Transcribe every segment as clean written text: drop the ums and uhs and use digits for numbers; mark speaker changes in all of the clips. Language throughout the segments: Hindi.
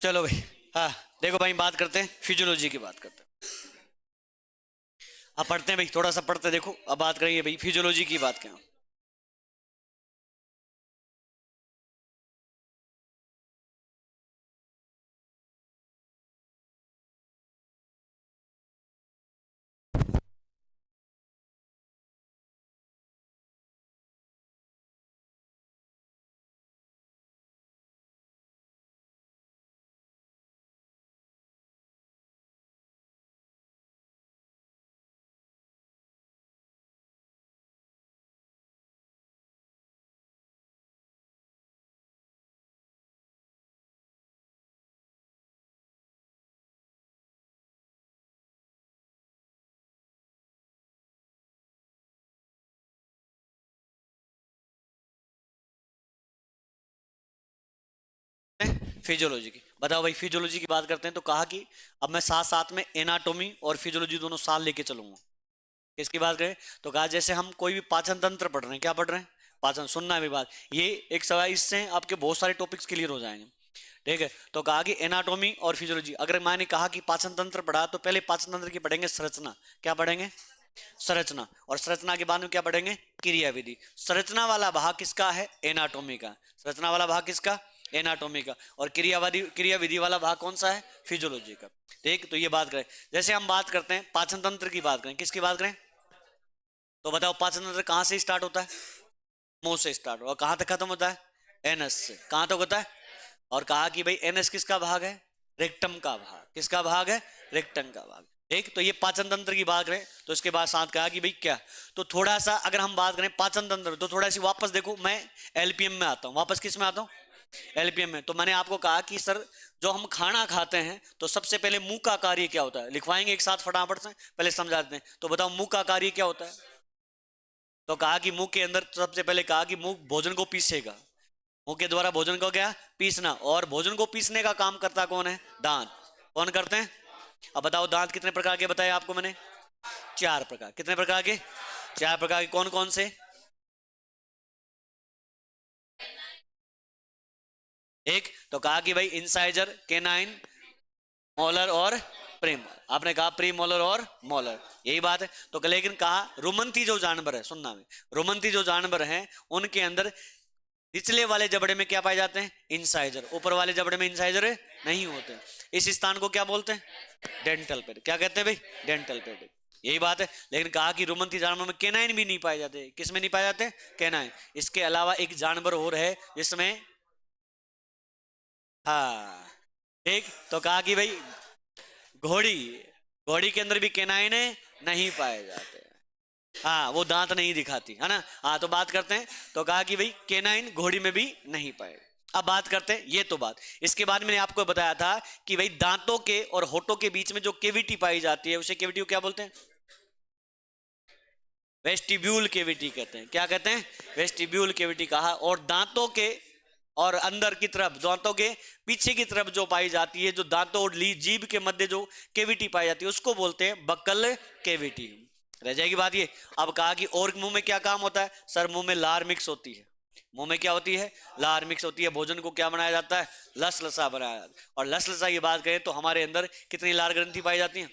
Speaker 1: चलो भाई। हाँ, देखो भाई, बात करते हैं फिजियोलॉजी की, बात करते हैं। अब पढ़ते हैं भाई, थोड़ा सा पढ़ते हैं। देखो अब बात करेंगे भाई फिजियोलॉजी की, बात करें। फिजियोलॉजी की बताओ भाई, फिजियोलॉजी की बात करते हैं। तो कहा कि अब मैं साथ साथ में एनाटॉमी और फिजियोलॉजी दोनों साल लेके चलूंगा। किसकी बात करें? तो कहा जैसे हम कोई भी पाचन तंत्र पढ़ रहे हैं, क्या पढ़ रहे हैं? पाचन। सुनना है मेरी बात, ये एक सवाल, इससे आपके बहुत सारे टॉपिक्स क्लियर हो जाएंगे। ठीक है, तो कहा कि एनाटॉमी और फिजियोलॉजी, अगर मैंने कहा कि पाचन तंत्र पढ़ा तो पहले पाचन तंत्र की पढ़ेंगे संरचना। क्या पढ़ेंगे? संरचना। और संरचना के बाद में क्या पढ़ेंगे? क्रियाविधि। संरचना वाला भाग किसका है? एनाटॉमी का। संरचना वाला भाग किसका? एनाटॉमी का। और क्रियाविधि, क्रियाविधि वाला भाग कौन सा है? फिजियोलॉजी का। ठीक, तो ये बात करें। जैसे हम बात करते हैं पाचन तंत्र की, बात करें किसकी बात करें? तो बताओ पाचन तंत्र कहां से स्टार्ट होता है? मुंह से स्टार्ट, और कहां तक खत्म होता है? एनएस से। कहां तक होता है? और कहा कि भाई एनएस किसका भाग है? रेक्टम का भाग। किसका भाग है? रेक्टम का भाग। ठीक, तो ये पाचन तंत्र की बात करें। तो इसके बाद साथ कहा कि भाई क्या, तो थोड़ा सा अगर हम बात करें पाचन तंत्र, तो थोड़ा सी वापस देखो, मैं एलपीएम में आता हूं। वापस किस में आता हूं? एलपीएम में। तो मैंने आपको कहा कि सर, जो हम खाना खाते हैं तो सबसे पहले मुंह का कार्य क्या होता है? लिखवाएंगे एक साथ फटाफट से, पहले समझाते हैं। तो बताओ मुंह का कार्य क्या होता है? तो कहा कि मुंह के अंदर, सबसे पहले कहा कि मुंह भोजन को पीसेगा। मुंह के द्वारा भोजन को क्या? पीसना। और भोजन को पीसने का काम करता कौन है? दांत। कौन करते हैं? अब बताओ दांत कितने प्रकार के बताए आपको मैंने? चार प्रकार। कितने प्रकार के? चार प्रकार के। कौन कौन से? एक तो कहा कि भाई इंसाइजर, केनाइन, मोलर और प्रीमोलर। आपने कहा प्रीमोलर और मोलर, यही बात है। तो लेकिन कहा रुमंती जो जानवर है, सुनना में, रुमंती जो जानवर हैं उनके अंदर निचले वाले जबड़े में क्या पाए जाते हैं? इंसाइजर। ऊपर वाले जबड़े में इंसाइजर नहीं होते। इस स्थान को क्या बोलते हैं? Dental paid. क्या कहते हैं भाई? Dental paid. यही बात है। लेकिन कहा कि रुमंती जानवर में केनाइन भी नहीं पाए जाते। किस में नहीं पाए जाते? केनाइन। इसके अलावा एक जानवर और है जिसमें, हाँ, ठीक, तो कहा कि भाई घोड़ी। घोड़ी के अंदर भी केनाइन नहीं पाए जाते। हाँ, वो दांत नहीं दिखाती है ना। हाँ, तो बात करते हैं। तो कहा कि भाई केनाइन घोड़ी में भी नहीं पाए। अब बात करते हैं, ये तो बात। इसके बाद मैंने आपको बताया था कि भाई दांतों के और होठों के बीच में जो केविटी पाई जाती है उसे केविटी को क्या बोलते हैं? वेस्टिब्यूल केविटी कहते हैं। क्या कहते हैं? वेस्टिब्यूल केविटी कहा। और दांतों के और अंदर की तरफ, दांतों के पीछे की तरफ जो पाई जाती है, जो दांतों और जीभ के मध्य जो केविटी पाई जाती है उसको बोलते हैं बक्कल केविटी। रह जाएगी बात ये। अब कहा कि और मुंह में क्या काम होता है? सर, मुंह में लार मिक्स होती है। मुंह में क्या होती है? लार मिक्स होती है। भोजन को क्या बनाया जाता है? लस लसा बनाया जाता है। और लस लसा की बात करें तो हमारे अंदर कितनी लार ग्रंथि पाई जाती है?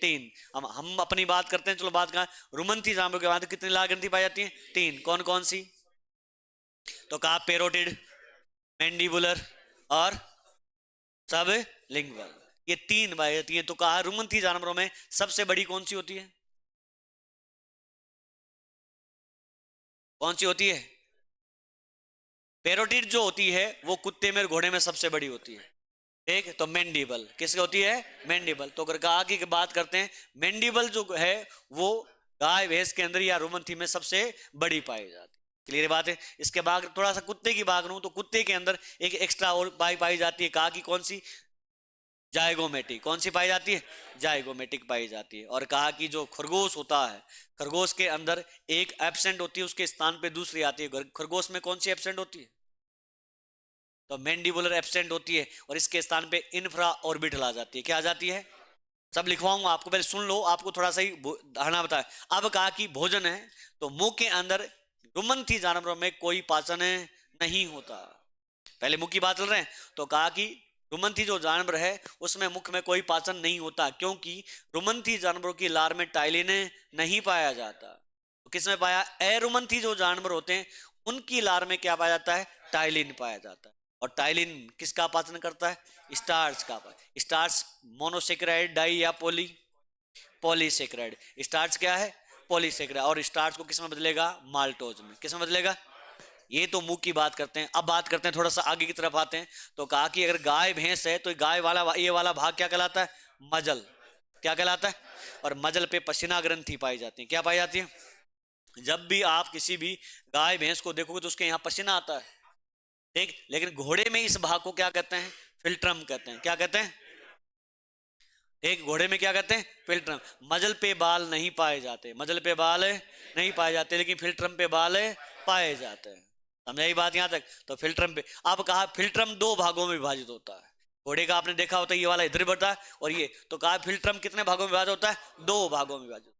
Speaker 1: तीन। हम अपनी बात करते हैं, चलो बात करें रुमंथी जानवरों के बाद कितनी लार ग्रंथि पाई जाती है? तीन। कौन कौन सी? तो कहा पेरोटिड, मैंडिबुलर और सब लिंगुअल। ये तीन पाई जाती है। तो कहा रुमंथी जानवरों में सबसे बड़ी कौन सी होती है? कौन सी होती है? पेरोटिड जो होती है वो कुत्ते में और घोड़े में सबसे बड़ी होती है। ठीक, तो मेंडिबल किसकी होती है? मेंडिबल। तो अगर कहा की बात करते हैं, मेंडिबल जो है वो गाय भैंस के अंदर या रुमंथी में सबसे बड़ी पाई जाती है। क्लियर बात है। इसके बाद थोड़ा सा कुत्ते की बात करूं तो कुत्ते के अंदर एक एक्स्ट्रा और पाई जाती है। कहा कि कौन सी? जायगोमेटिक। कौन सी पाई जाती है? जायगोमेटिक पाई जाती है। और कहा कि जो खरगोश होता है, खरगोश के अंदर एक एब्सेंट होती है, उसके स्थान पे दूसरी आती है। खरगोश में कौन सी एब्सेंट होती है? तो मैंडिबुलर एब्सेंट होती है। और इसके स्थान पे इंफ्रा ऑर्बिटल आ जाती है। क्या आ जाती है? सब लिखवाऊंगा आपको, पहले सुन लो, आपको थोड़ा सा ही धारणा बताया। अब कहा कि भोजन है तो मुंह के अंदर रुमंथी जानवरों में कोई पाचन नहीं होता। पहले मुंह की बात चल रहे हैं। तो कहा कि रुमंथी जो जानवर है उसमें मुख में कोई पाचन नहीं होता, क्योंकि रुमंथी जानवरों की लार में टाइलिन नहीं पाया जाता। तो किसमें पाया? एरुमंथी जो जानवर होते हैं उनकी लार में क्या पाया जाता है? टाइलिन पाया जाता है। और टाइलिन किसका पाचन करता है? स्टार्च का। स्टार्च मोनोसेक्राइड, डाई या पॉलीसेक्राइड। स्टार्च क्या है? पॉलीसेक्राइड। और स्टार्च को किसमें बदलेगा? माल्टोज में। किसमें बदलेगा? ये तो मुंह की बात करते हैं। अब बात करते हैं, थोड़ा सा आगे की तरफ आते हैं। तो कहा कि अगर गाय भैंस है तो गाय वाला ये वाला भाग क्या कहलाता है? मजल। क्या कहलाता है? और मजल पे पसीना ग्रंथि पाई जाती है। क्या पाई जाती है? जब भी आप किसी भी गाय भैंस को देखोगे तो उसके यहाँ पसीना आता है, ठीक। लेकिन घोड़े में इस भाग को क्या कहते हैं? फिल्ट्रम कहते हैं। क्या कहते हैं? एक घोड़े में क्या कहते हैं? फिल्ट्रम। मजल पे बाल नहीं पाए जाते, मजल पे बाल नहीं पाए जाते, लेकिन फिल्ट्रम पे बाल पाए जाते हैं। समझाई बात यहां तक? तो फिल्ट्रम पे, अब कहा फिल्ट्रम दो भागों में विभाजित होता है। घोड़े का आपने देखा होता है, ये वाला इधर बढ़ता है और ये, तो कहा फिल्ट्रम कितने भागों में विभाजित होता है? दो भागों में विभाजित।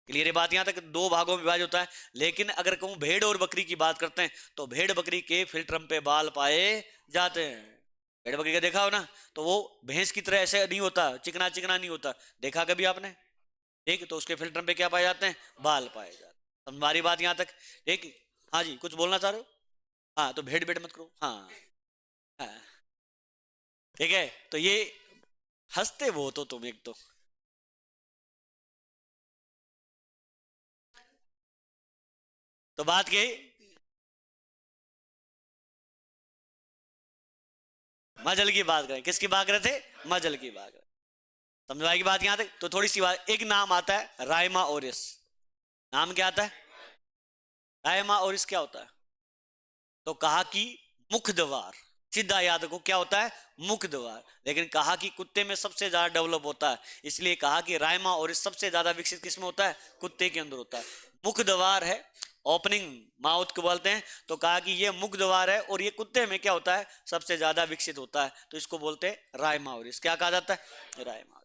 Speaker 1: क्लियर है बात यहां तक? दो भागों में विभाजित होता है। लेकिन अगर कहूं भेड़ और बकरी की बात करते हैं तो भेड़ बकरी के फिल्ट्रम पे बाल पाए जाते हैं। भेड़ बकरी का देखा हो ना, तो वो भैंस की तरह ऐसे नहीं होता, चिकना चिकना नहीं होता। देखा कभी आपने? ठीक, तो उसके फिल्टर पे क्या पाए जाते हैं? बाल पाए जाते हैं। हमारी बात यहां तक, ठीक। हाँ जी, कुछ बोलना चाह रहे हो? हाँ, तो भेड़ भेड़ मत करो। हाँ, हाँ, ठीक है। तो ये हंसते वो तो तुम एक तो बात की मजल की बात करें। किसकी बात कर रहे थे? मजल की बात करें। समझ आएगी बात यहां तक? तो थोड़ी सी बात, एक नाम आता है रायमा ओरिस। नाम क्या आता है? रायमा ओरिस क्या होता है? तो कहा कि मुख द्वार। सीधा याद रखो, क्या होता है? मुख द्वार। लेकिन कहा कि कुत्ते में सबसे ज्यादा डेवलप होता है, इसलिए कहा कि रायमा और इस सबसे ज्यादा विकसित किसमें होता है? कुत्ते के अंदर होता है। मुख द्वार है, ओपनिंग माउथ को बोलते हैं। तो कहा कि ये मुख द्वार है और ये कुत्ते में क्या होता है? सबसे ज्यादा विकसित होता है, तो इसको बोलते हैं रायमा और इस। क्या कहा जाता है? रायमा।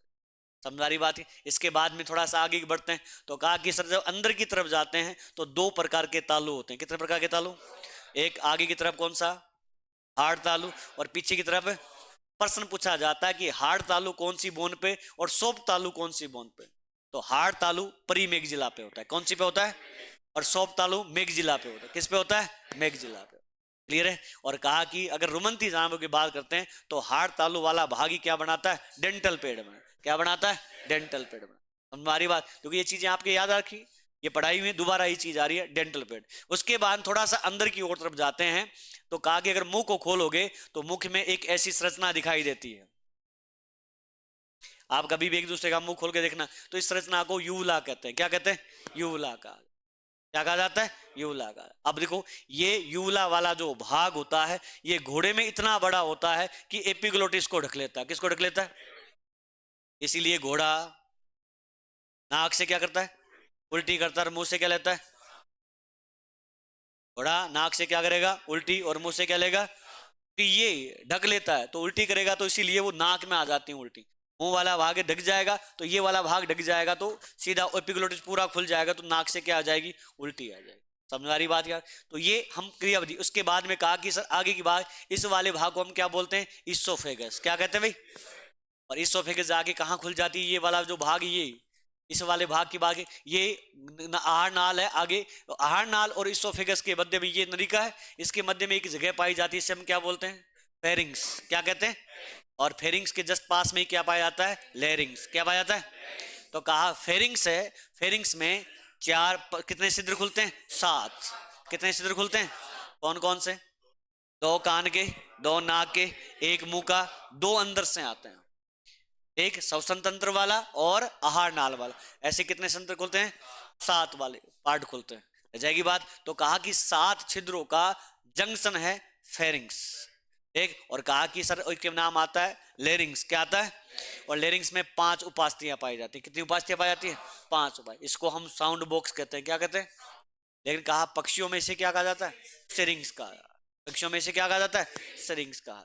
Speaker 1: समझ रही बात है? इसके बाद में थोड़ा सा आगे बढ़ते हैं। तो कहा कि सर जब अंदर की तरफ जाते हैं तो दो प्रकार के तालु होते हैं। कितने प्रकार के तालु? एक आगे की तरफ कौन सा? हार्ड तालु। और पीछे की तरफ प्रश्न पूछा जाता है कि हार्ड तालु कौन सी बोन पे और सॉफ्ट तालु कौन सी बोन पे? तो हार्ड तालु प्रीमेक्सिला पे होता है। कौन सी पे होता है? और सॉफ्ट तालु मेक्सिला पे होता है। किस पे होता है? मेक्सिला पे। क्लियर है? और कहा कि अगर रुमंती जानवरों की बात करते हैं तो हार्ड तालु वाला भाग ही क्या बनाता है? डेंटल पेड़ में। क्या बनाता है? डेंटल पेड़ में। हमारी बात, क्योंकि ये चीजें आपके याद रखी, ये पढ़ाई हुई, दोबारा ये चीज आ रही है, डेंटल पेड़। उसके बाद थोड़ा सा अंदर की ओर तरफ जाते हैं तो कहा कि अगर मुंह को खोलोगे तो मुख में एक ऐसी संरचना दिखाई देती है। आप कभी भी एक दूसरे का मुंह खोल के देखना, तो इस संरचना को यूला कहते हैं। क्या कहते हैं? यूला का। क्या कहा जाता है? यूला का। अब देखो, ये यूला वाला जो भाग होता है ये घोड़े में इतना बड़ा होता है कि एपिग्लोटिस को ढक लेता है। किसको ढक लेता है? इसीलिए घोड़ा नाक से क्या करता है? उल्टी करता है, और मुंह से क्या लेता है? घोड़ा नाक से क्या करेगा? उल्टी, और मुंह से क्या लेगा? कि ये ढक लेता है तो उल्टी करेगा, तो इसीलिए वो नाक में आ जाती है उल्टी। मुंह वाला भाग ढक जाएगा तो ये वाला भाग ढक जाएगा, तो सीधा एपिग्लोटिस पूरा खुल जाएगा, तो नाक से क्या आ जाएगी? उल्टी आ जाएगी। समझ आ रही बात यार? तो ये हम क्रियाविधि। उसके बाद में कहा कि सर आगे की बात, इस वाले भाग को हम क्या बोलते हैं? इसोफेगस। क्या कहते हैं भाई? और इसोफेगस आगे कहाँ खुल जाती है? ये वाला जो भाग, ये इस वाले भाग की बात, ये आहार नाल है आगे। आहार नाल और इसोफेगस के मध्य में ये नलिका है, इसके मध्य में एक जगह पाई जाती है, इसे हम क्या बोलते हैं? फेरिंग्स। क्या कहते हैं? और फेरिंग्स के जस्ट पास में ही क्या पाया जाता है? लेरिंग्स। क्या पाया जाता है? तो कहा फेरिंग्स है, फेरिंग्स में कितने छिद्र खुलते हैं? 7। कितने छिद्र खुलते हैं? कौन कौन से? 2 कान के, 2 नाक के, एक मुंह का, 2 अंदर से आते हैं, एक श्वसन तंत्र वाला और आहार नाल वाला। ऐसे कितने तंत्र खुलते हैं? 7 वाले पार्ट खुलते हैं। रह जाएगी बात? तो कहा कि 7 छिद्रों का जंक्शन है फेरिंग्स। एक, और कहा कि सर इसके नाम आता है लेरिंग्स। क्या आता है? और लेरिंग्स में 5 उपास्थियां पाई जाती है। कितनी उपास्थियां पाई जाती है? 5 उपास्थियां। इसको हम साउंड बॉक्स कहते हैं। क्या कहते हैं? लेकिन कहा पक्षियों में से क्या कहा जाता है? सिरिंग्स का। पक्षियों में से क्या कहा जाता है? सिरिंग्स कहा।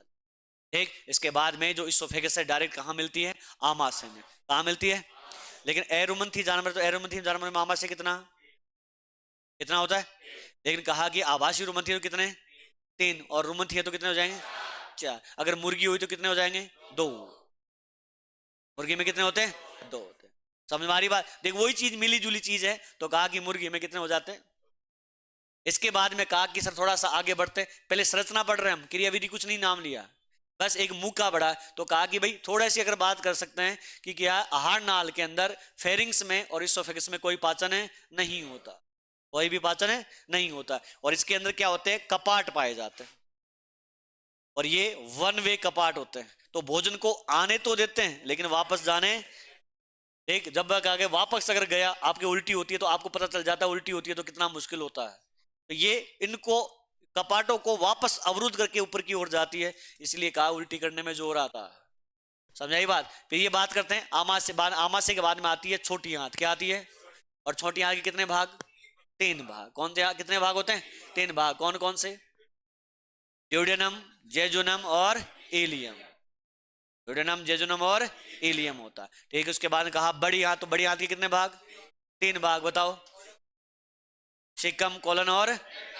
Speaker 1: ठीक। इसके बाद में जो इसोफेगस से डायरेक्ट कहाँ मिलती है? आमाशय में। कहाँ मिलती है? लेकिन एरुमंथी जानवर, तो एरुमंथी जानवर में आमाशय कितना कितना होता है? लेकिन कहा कि आभासी रुमंथी तो कितने? 3, और रुमंथी है तो कितने हो जाएंगे? 4, अगर मुर्गी हुई तो कितने हो जाएंगे? 2। मुर्गी में कितने होते हैं? 2 होते हैं। समझ में आ रही बात? देख वही चीज मिली जुली चीज है, तो कहा कि मुर्गी में कितने हो जाते हैं। इसके बाद में कहा कि सर थोड़ा सा आगे बढ़ते, पहले संरचना पढ़ रहे हैं हम, क्रियाविधि कुछ नहीं नाम लिया, बस एक मुक्का बढ़ा। तो कहा कि भाई थोड़ा सी अगर बात कर सकते हैं कि क्या आहार नाल के अंदर फेरिंग्स में और इसोफेगस में कोई पाचन है? नहीं होता, कोई भी पाचन है नहीं होता। और इसके अंदर क्या होते हैं? कपाट पाए जाते हैं, और ये वन वे कपाट होते हैं। तो भोजन को आने तो देते हैं लेकिन वापस जाने, एक जब आगे वापस अगर गया आपकी उल्टी होती है तो आपको पता चल जाता है उल्टी होती है तो कितना मुश्किल होता है। तो ये इनको कपाटों को वापस अवरुद्ध करके ऊपर की ओर जाती है, इसलिए कहा उल्टी करने में जोर आता है। समझाई बात? फिर ये बात करते हैं आमाशय के बाद में आती है छोटी आंत। क्या आती है? और छोटी आंत के कितने भाग? 3 भाग। कौन से कितने भाग होते हैं? 3 भाग। कौन कौन से? ड्यूडेनम, जेजुनम और इलियम। ड्यूडेनम, जेजुनम और इलियम होता है, ठीक है। उसके बाद कहा बड़ी आंत, तो बड़ी आंत के कितने भाग? 3 भाग। बताओ। सिकम, कोलन और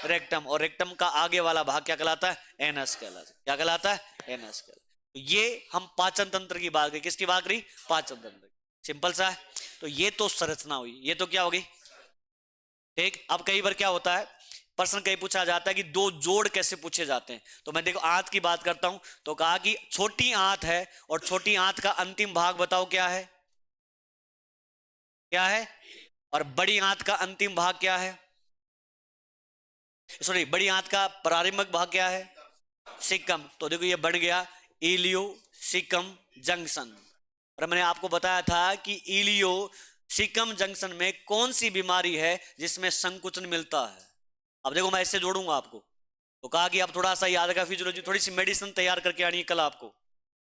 Speaker 1: रेक्टम। और रेक्टम का आगे वाला भाग क्या कहलाता है? एनस कहलाता है। क्या कहलाता है? एनस कहलाता है। ये हम पाचन तंत्र की बात करी। किसकी बात करी? पाचन तंत्र। सिंपल सा है। तो ये तो संरचना हुई, ये तो क्या होगी? ठीक। अब कई बार क्या होता है, प्रश्न कहीं पूछा जाता है कि 2 जोड़ कैसे पूछे जाते हैं। तो मैं देखो आंत की बात करता हूं, तो कहा कि छोटी आंत है, और छोटी आंत का अंतिम भाग बताओ क्या है? क्या है? और बड़ी आंत का अंतिम भाग क्या है? सॉरी, बड़ी आंत का प्रारंभिक भाग क्या है? सिकम। तो देखो ये बन गया इलियो सिकम जंक्शन। और मैंने आपको बताया था कि इलियो सिकम जंक्शन में कौन सी बीमारी है जिसमें संकुचन मिलता है। अब देखो मैं इससे जोड़ूंगा आपको। तो कहा कि आप थोड़ा सा याद रखा फिजियोलॉजी, थोड़ी सी मेडिसिन तैयार करके आनी है कल आपको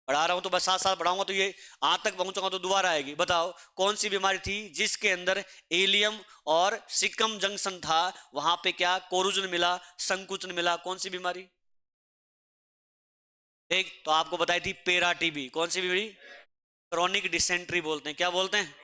Speaker 1: पढ़ा रहा हूं, तो बस साथ साथ पढ़ाऊंगा तो ये आज तक पहुंचूंगा तो दोबारा आएगी। बताओ कौन सी बीमारी थी जिसके अंदर एलियम और सिकम जंक्शन था, वहां पे क्या कोरुजन मिला, संकुचन मिला? कौन सी बीमारी? एक तो आपको बताई थी पेरा टीबी। कौन सी बीमारी? क्रॉनिक डिसेंट्री बोलते हैं। क्या बोलते हैं?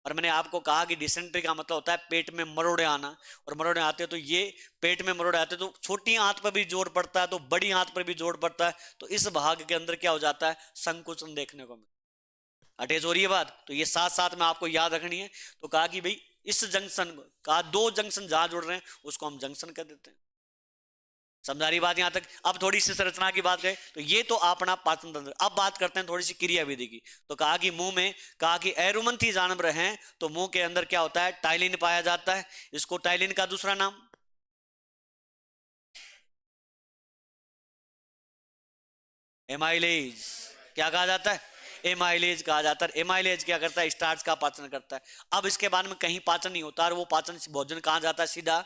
Speaker 1: और मैंने आपको कहा कि डिसेंट्री का मतलब होता है पेट में मरोड़े आना, और मरोड़े आते हैं तो ये पेट में मरोड़े आते हैं तो छोटी आंत पर भी जोर पड़ता है, तो बड़ी आंत पर भी जोर पड़ता है, तो इस भाग के अंदर क्या हो जाता है? संकुचन देखने को मिलता। अटैच हो रही है बात? तो ये साथ साथ में आपको याद रखनी है। तो कहा कि भाई इस जंक्शन का 2 जंक्शन जहां जुड़ रहे हैं उसको हम जंक्शन कर देते हैं। समझा रही बात यहां तक? अब थोड़ी सी संरचना की बात करें तो ये तो अपना पाचन तंत्र। अब बात करते हैं थोड़ी सी क्रियाविधि की। तो कहा कि मुंह में, कहा कि एरोमंथी जानवर हैं तो मुंह के अंदर क्या होता है? टाइलिन पाया जाता है। इसको टाइलिन का दूसरा नाम एमाइलेज क्या कहा जाता है? एमाइलेज कहा जाता है। एमाइलेज क्या करता है? स्टार्च का पाचन करता है। अब इसके बाद में कहीं पाचन नहीं होता, और वो पाचन भोजन कहां जाता है? सीधा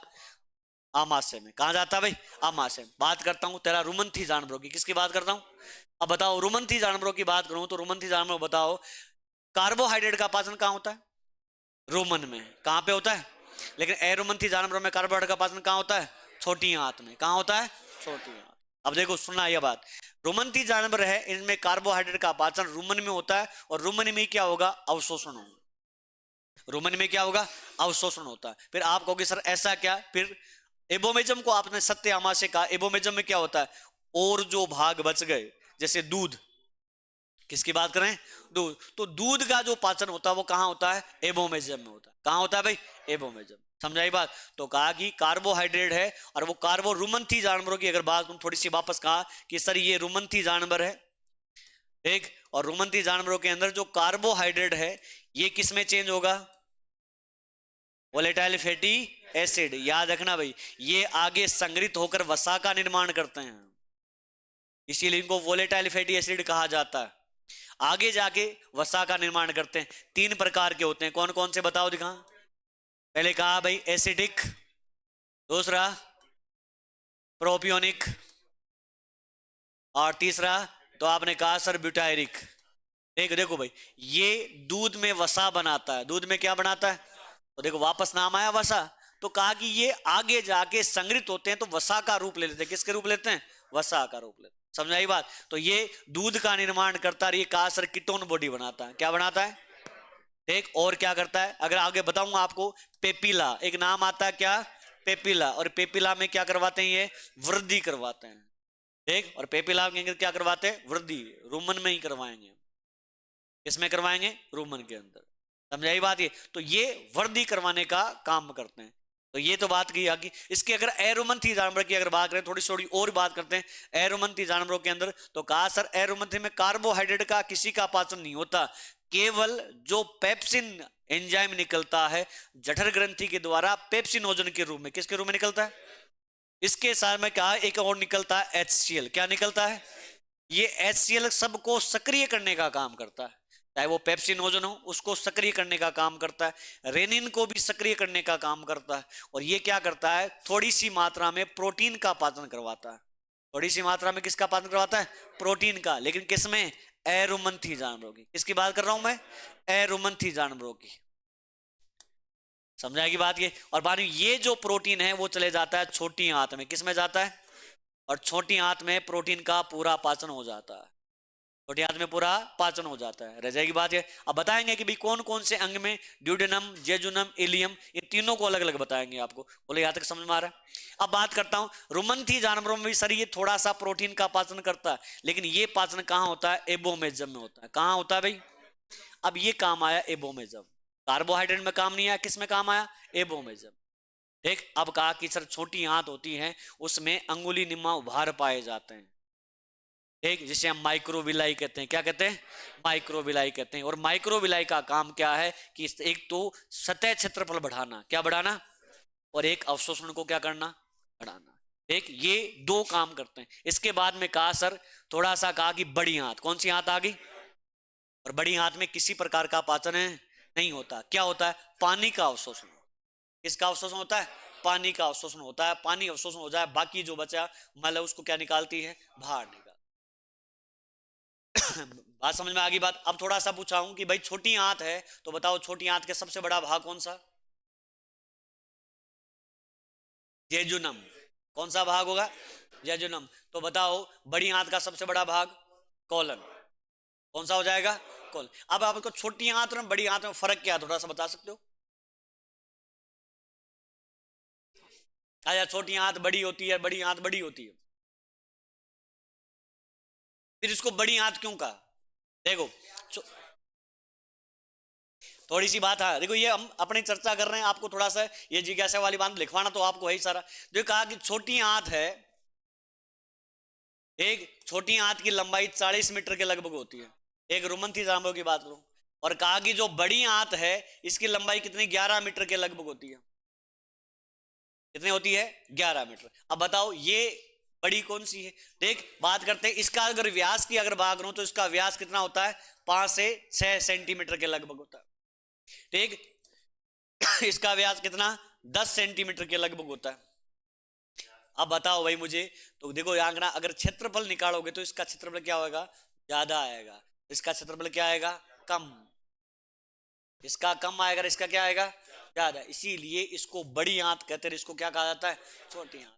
Speaker 1: आमाशय में। कहां जाता है भाई? आमाशय में। बात करता हूं तेरा रुमंथी जानवरों की। किसकी बात करता हूं? अब बताओ, रुमंथी जानवरों की बात करूं तो रुमंथी जानवर बताओ, कार्बोहाइड्रेट का पाचन कहां होता है? रोमन में। कहां पे होता है? लेकिन एरोमंथी जानवरों में कार्बोहाइड्रेट का पाचन कहां होता है? छोटी आंत में। कहां होता है? छोटी आंत। अब देखो सुनना यह बात, रुमंथी जानवर है इनमें कार्बोहाइड्रेट का पाचन रुमन में होता है, और रुमन में क्या होगा? अवशोषण होगा। रुमन में क्या होगा? अवशोषण होता है। फिर आप कहोगे सर ऐसा क्या? फिर एबोमेजम को आपने सत्य आमाशय का, एबोमेजम में क्या होता है? और जो भाग बच गए, जैसे दूध। किसकी बात करें? दूध। तो दूध का जो पाचन होता है वो कहां होता है? एबोमेजम में होता है। कहां होता है भाई? एबोमेजम। समझाई बात? तो कहा कि कार्बोहाइड्रेट है, और वो कार्बो रुमंथी जानवरों की अगर बात थोड़ी सी वापस कहा कि सर ये रुमंथी जानवर है एक, और रुमंथी जानवरों के अंदर जो कार्बोहाइड्रेट है ये किस में चेंज होगा? Volatile fatty acid. याद रखना भाई, ये आगे संग्रहित होकर वसा का निर्माण करते हैं, इसीलिए इनको वोलेटाइल फैटी एसिड कहा जाता है। आगे जाके वसा का निर्माण करते हैं। 3 प्रकार के होते हैं। कौन कौन से बताओ दिखा? पहले कहा भाई एसिडिक, दूसरा प्रोपियोनिक, और तीसरा तो आपने कहा सर ब्यूटायरिक। देखो देखो भाई, ये दूध में वसा बनाता है। दूध में क्या बनाता है? तो देखो वापस नाम आया वसा। तो कहा कि ये आगे जाके संग्रहित होते हैं तो वसा का रूप ले लेते हैं। किसके रूप लेते हैं? वसा का रूप लेते हैं। समझाई बात? तो ये दूध का निर्माण करता है, ये कहा सर कीटोन बॉडी बनाता है। क्या बनाता है? एक और क्या करता है अगर आगे बताऊंगा आपको, पेपिला एक नाम आता है। क्या? पेपिला। और पेपिला में क्या करवाते हैं? ये वृद्धि करवाते हैं। ठीक, और पेपिला के अंदर क्या करवाते हैं, वृद्धि, रुमन में ही करवाएंगे। किसमें करवाएंगे, रुमन के अंदर। समझाई बात ये, तो ये वृद्धि करवाने का काम करते हैं। तो ये तो बात की आगे। इसके अगर एरोमंथी जानवर की अगर बात करें, थोड़ी थोड़ी और बात करते हैं एरोमंथी जानवरों के अंदर, तो कहा सर एरोमंथी में कार्बोहाइड्रेट का किसी का पाचन नहीं होता, केवल जो पेप्सिन एंजाइम निकलता है जठर ग्रंथि के द्वारा पेप्सिनोजन के रूप में, किसके रूप में निकलता है, इसके साथ में कहा एक और निकलता है HCl। क्या निकलता है, ये HCl सबको सक्रिय करने का काम करता है, चाहे वो पेप्सिनोजन हो उसको सक्रिय करने का काम करता है, रेनिन को भी सक्रिय करने का काम करता है, और ये क्या करता है, थोड़ी सी मात्रा में प्रोटीन का पाचन करवाता है। थोड़ी सी मात्रा में किसका पाचन करवाता है, प्रोटीन का, लेकिन किसमें, एरोमंथी जानवरों की। किसकी बात कर रहा हूं मैं, एरोमंथी जानवरों की। समझाएगी बात ये। और बानी ये जो प्रोटीन है वो चले जाता है छोटी आंत में, किसमें जाता है, और छोटी आंत में प्रोटीन का पूरा पाचन हो जाता है, छोटी आंत में पूरा पाचन हो जाता है। रह जाएगी बात ये। अब बताएंगे कि भाई कौन कौन से अंग में, ड्यूडेनम, जेजुनम, इलियम, ये तीनों को अलग अलग बताएंगे आपको। बोले यहां तक समझ में आ रहा है। अब बात करता हूं रुमंथी जानवरों में भी सर ये थोड़ा सा प्रोटीन का पाचन करता है, लेकिन ये पाचन कहां होता है, एबोमेजम में होता है। कहां होता है भाई, अब ये काम आया एबोमेजम, कार्बोहाइड्रेट में काम नहीं आया, किस में काम आया, एबोमेजम। ठीक, अब कहा कि सर छोटी आंत होती है उसमें अंगुली निम्मा उभार पाए जाते हैं, ठीक, जिसे हम माइक्रोविलाई कहते हैं। क्या कहते हैं, माइक्रोविलाई कहते हैं। और माइक्रोविलाई का काम क्या है कि एक तो सतह क्षेत्रफल बढ़ाना, क्या बढ़ाना, और एक अवशोषण को क्या करना, बढ़ाना। ठीक, ये दो काम करते हैं। इसके बाद में कहा सर थोड़ा सा कहा कि बड़ी आंत, कौन सी आंत आ गई, और बड़ी आंत में किसी प्रकार का पाचन नहीं होता। क्या होता है, पानी का अवशोषण। किसका अवशोषण होता है, पानी का अवशोषण होता है। पानी अवशोषण हो जाए, बाकी जो बचा मल है उसको क्या निकालती है, बाहर निकाल। बात समझ में आ गई बात। अब थोड़ा सा पूछा हूं कि भाई छोटी आंत है, तो बताओ छोटी आंत के सबसे बड़ा भाग कौन सा, जेजुनम। कौन सा भाग होगा, जेजुनम। तो बताओ बड़ी आंत का सबसे बड़ा भाग, कोलन। कौन सा हो जाएगा, कोलन। अब आपको छोटी आंत और बड़ी आंत में फर्क क्या है, थोड़ा सा बता सकते हो। अच्छा, छोटी आंत बड़ी होती है, बड़ी आंत बड़ी होती है, फिर इसको बड़ी आंत क्यों कहा, देखो थोड़ी सी बात है। देखो ये हम अपनी चर्चा कर रहे हैं, आपको थोड़ा सा ये जिज्ञासा वाली बात लिखवाना तो आपको है ही सारा। जो कहा कि छोटी आंत है, एक छोटी आंत की लंबाई 40 मीटर के लगभग होती है, एक रुमंथी जानवरों की बात करूं। और कहा कि जो बड़ी आंत है इसकी लंबाई कितनी, 11 मीटर के लगभग होती है। कितनी होती है, 11 मीटर। अब बताओ ये बड़ी कौन सी है। देख बात करते हैं इसका, अगर व्यास की अगर बात करूं तो इसका व्यास कितना होता है, 5 से 6 सेंटीमीटर के लगभग होता है। ठीक, इसका व्यास कितना, 10 सेंटीमीटर के लगभग होता है। अब बताओ भाई मुझे, तो देखो आंकड़ा, अगर क्षेत्रफल निकालोगे तो इसका क्षेत्रफल क्या होगा, ज्यादा आएगा, इसका क्षेत्रफल क्या आएगा, कम। इसका कम आएगा, इसका क्या आएगा, ज्यादा। इसीलिए इसको बड़ी आंत कहते हैं, इसको क्या कहा जाता है, छोटी आंत।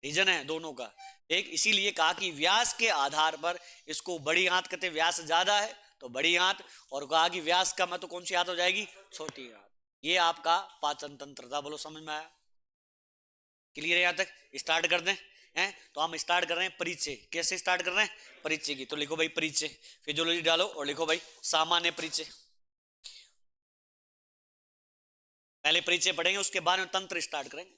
Speaker 1: रीजन है दोनों का एक, इसीलिए कहा कि व्यास के आधार पर इसको बड़ी आंत कहते हैं, व्यास ज्यादा है तो बड़ी आंत, और कहा कि व्यास कम है तो कौन सी आंत हो जाएगी, छोटी आंत। ये आपका पाचन तंत्र था। बोलो समझ में आया, क्लियर है यहां तक। स्टार्ट कर दें हैं, तो हम स्टार्ट कर रहे हैं परिचय। कैसे स्टार्ट कर रहे हैं, परिचय की। तो लिखो भाई परिचय, फिजियोलॉजी डालो और लिखो भाई सामान्य परिचय। पहले परिचय पढ़ेंगे, उसके बाद में तंत्र स्टार्ट करेंगे।